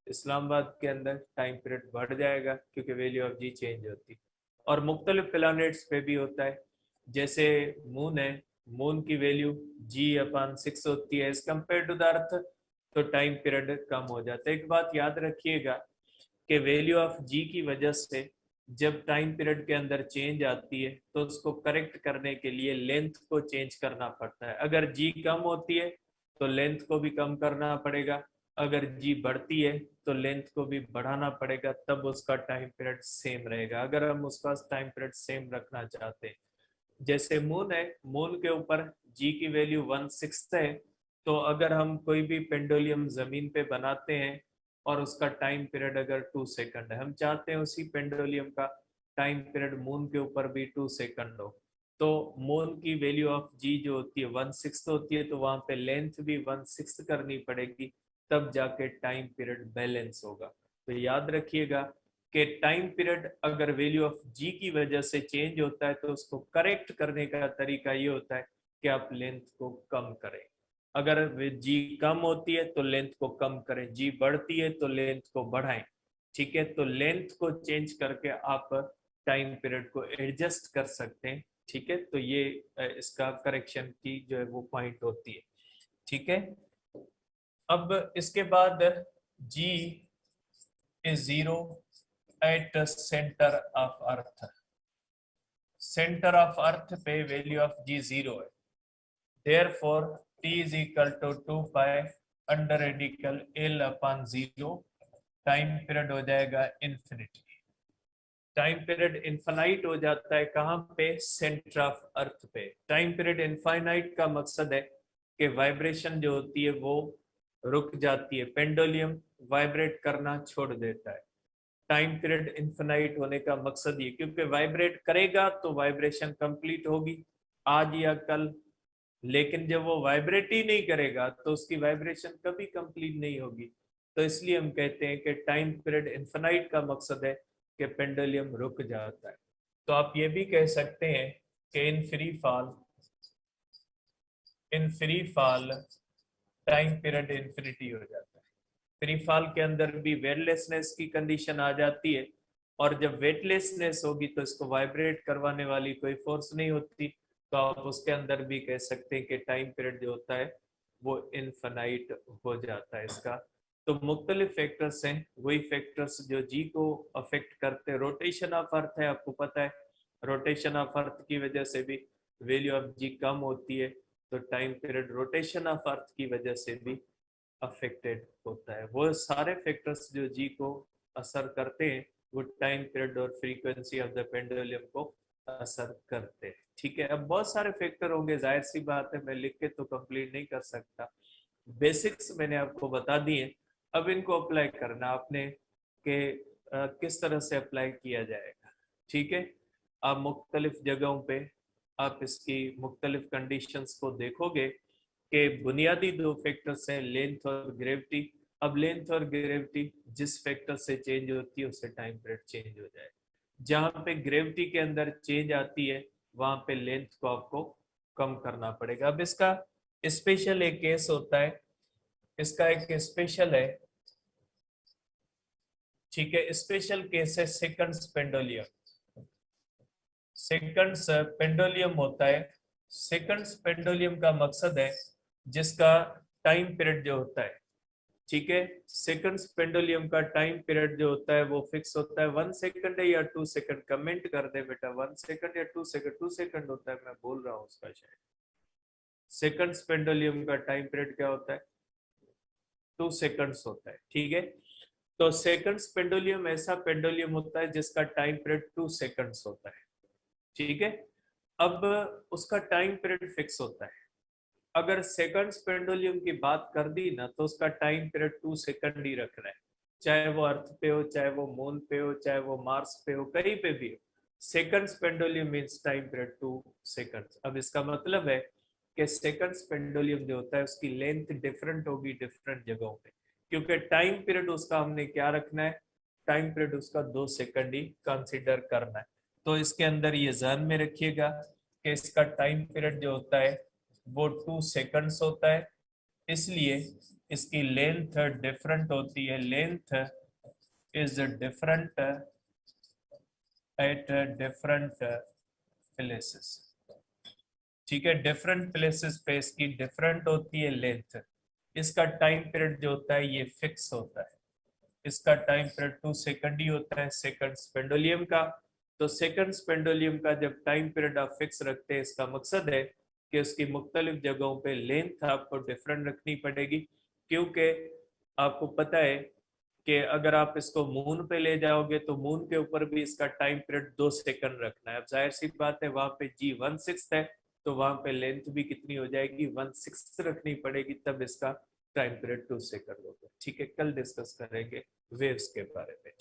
इस्लामाबाद के अंदर टाइम पीरियड बढ़ जाएगा क्योंकि वैल्यू ऑफ जी चेंज होती। और मुख्तलिफ प्लैनेट्स पे भी होता है, जैसे मून है, मून की वैल्यू G/6 होती है as compare to the earth, तो टाइम पीरियड कम हो जाता है। एक बात याद रखिएगा कि वैल्यू ऑफ जी की वजह से जब टाइम पीरियड के अंदर चेंज आती है तो उसको करेक्ट करने के लिए लेंथ को चेंज करना पड़ता है। अगर जी कम होती है तो लेंथ को भी कम करना पड़ेगा, अगर जी बढ़ती है तो लेंथ को भी बढ़ाना पड़ेगा, तब उसका टाइम पीरियड सेम रहेगा। अगर हम उसका टाइम पीरियड सेम रखना चाहते हैं, जैसे मून है, मून के ऊपर जी की वैल्यू 1/6 है, तो अगर हम कोई भी पेंडुलियम जमीन पे बनाते हैं और उसका टाइम पीरियड अगर 2 सेकंड है, हम चाहते हैं उसी पेंडुलियम का टाइम पीरियड मून के ऊपर भी 2 सेकंड हो, तो मून की वैल्यू ऑफ जी जो होती है 1/6 होती है, तो वहां पे लेंथ भी 1/6 करनी पड़ेगी, तब जाके टाइम पीरियड बैलेंस होगा। तो याद रखिएगा कि टाइम पीरियड अगर वैल्यू ऑफ जी की वजह से चेंज होता है तो उसको करेक्ट करने का तरीका ये होता है कि आप लेंथ को कम करें। अगर जी कम होती है तो लेंथ को कम करें, जी बढ़ती है तो लेंथ को बढ़ाएं। ठीक है, तो लेंथ को चेंज करके आप टाइम पीरियड को एडजस्ट कर सकते हैं। ठीक है, तो ये इसका करेक्शन की जो है वो पॉइंट होती है। ठीक है, अब इसके बाद g is 0 at centre of earth. Centre of earth पे वैल्यू ऑफ जी 0 है, therefore t is equal to 2 pi under radical L/0। Time period हो जाएगा इन्फिनिटी। टाइम पीरियड इनफाइनाइट हो जाता है कहाँ पे? सेंटर ऑफ अर्थ पे। टाइम पीरियड इनफाइनाइट का मकसद है कि वाइब्रेशन जो होती है वो रुक जाती है, पेंडुलियम वाइब्रेट करना छोड़ देता है। टाइम पीरियड इनफिनाइट होने का मकसद ये, क्योंकि वाइब्रेट करेगा तो वाइब्रेशन कंप्लीट होगी आज या कल, लेकिन जब वो वाइब्रेट ही नहीं करेगा तो उसकी वाइब्रेशन कभी कंप्लीट नहीं होगी। तो इसलिए हम कहते हैं कि टाइम पीरियड इनफिनाइट का मकसद है कि पेंडुलम रुक जाता है। तो आप ये भी कह सकते हैं कि इन free fall time period infinity हो जाता है। फ्री फॉल के अंदर भी वेटलेसनेस की कंडीशन आ जाती है, और जब वेटलेसनेस होगी तो इसको वाइब्रेट करवाने वाली कोई फोर्स नहीं होती, तो आप उसके अंदर भी कह सकते हैं कि टाइम पीरियड जो होता है वो इनफाइनाइट हो जाता है इसका। तो मुख्तलिफ फैक्टर्स हैं, वही फैक्टर्स जो जी को अफेक्ट करते हैं। रोटेशन ऑफ अर्थ है, आपको पता है, रोटेशन ऑफ अर्थ की वजह से भी वैल्यू ऑफ जी कम होती है, तो time period rotation of earth की वजह से भी अफेक्टेड होता है। वो सारे फैक्टर्स जो जी को असर करते हैं वो टाइम पीरियड और फ्रीक्वेंसी ऑफ द पेंडुलम को असर करते हैं। ठीक है, अब बहुत सारे फैक्टर होंगे, जाहिर सी बात है, मैं लिख के तो कंप्लीट नहीं कर सकता। बेसिक्स मैंने आपको बता दिए, अब इनको अप्लाई करना आपने कि किस तरह से अप्लाई किया जाएगा। ठीक है, आप मुख्तलिफ जगहों पे आप इसकी मुख्तलिफ कंडीशंस को देखोगे कि बुनियादी दो फैक्टर्स हैं, लेंथ और ग्रेविटी। अब लेंथ और ग्रेविटी जिस फैक्टर से चेंज होती है उससे टाइम पीरियड चेंज हो जाए। जहां पे ग्रेविटी के अंदर चेंज आती है वहां पे लेंथ को आपको कम करना पड़ेगा। अब इसका स्पेशल एक केस होता है, इसका एक स्पेशल है, ठीक है, स्पेशल केस है सेकंड्स पेंडुलियम। सेकंड्स पेंडुलियम होता है, सेकंड्स पेंडुलियम का मकसद है जिसका टाइम पीरियड जो होता है, ठीक है, सेकंड्स पेंडुलियम का टाइम पीरियड जो होता है वो फिक्स होता है। 1 सेकंड है या 2 सेकंड, कमेंट कर दे बेटा, 1 सेकंड या 2 सेकंड? 2 सेकंड होता है, मैं बोल रहा हूँ उसका शायद। सेकंड्स पेंडुलियम का टाइम पीरियड क्या होता है? 2 सेकंड्स होता है। ठीक है, तो सेकंड्स पेंडुलियम ऐसा पेंडुलियम होता है जिसका टाइम पीरियड 2 सेकंड्स होता है। ठीक है, अब उसका टाइम पीरियड फिक्स होता है। अगर सेकंड्स पेंडुलियम की बात कर दी ना तो उसका टाइम पीरियड 2 सेकंड ही रखना है, चाहे वो अर्थ पे हो, चाहे वो मून पे हो, चाहे वो मार्स पे हो, कहीं पे भी हो। Seconds pendulum means time period 2 seconds. अब इसका मतलब है कि सेकंड्स पेंडुलियम जो होता है उसकी लेंथ डिफरेंट होगी डिफरेंट जगहों पे, क्योंकि टाइम पीरियड उसका हमने क्या रखना है? टाइम पीरियड उसका 2 सेकंड ही कंसिडर करना है। तो इसके अंदर ये ध्यान में रखिएगा कि इसका टाइम पीरियड जो होता है वो 2 सेकंड्स होता है, इसलिए इसकी लेंथ डिफरेंट होती है। Length is different at different places. ठीक है, डिफरेंट प्लेसेस पे इसकी डिफरेंट होती है लेंथ। इसका टाइम पीरियड जो होता है ये फिक्स होता है। इसका टाइम पीरियड 2 सेकंड ही होता है सेकंड्स पेंडुलियम का। तो सेकंड्स पेंडुलियम का जब टाइम पीरियड आप फिक्स रखते हैं, इसका मकसद है कि उसकी मुख्तलिफ जगहों पे लेंथ आपको डिफरेंट रखनी पड़ेगी, क्योंकि आपको पता है कि अगर आप इसको मून पे ले जाओगे तो मून के ऊपर भी इसका टाइम पीरियड 2 सेकंड रखना है। अब जाहिर सी बात है वहां पे जी 1/6 है, तो वहां पे लेंथ भी कितनी हो जाएगी, 1/6 रखनी पड़ेगी, तब इसका टाइम पीरियड 2 सेकंड होगा। ठीक है, कल डिस्कस करेंगे वेव्स के बारे में।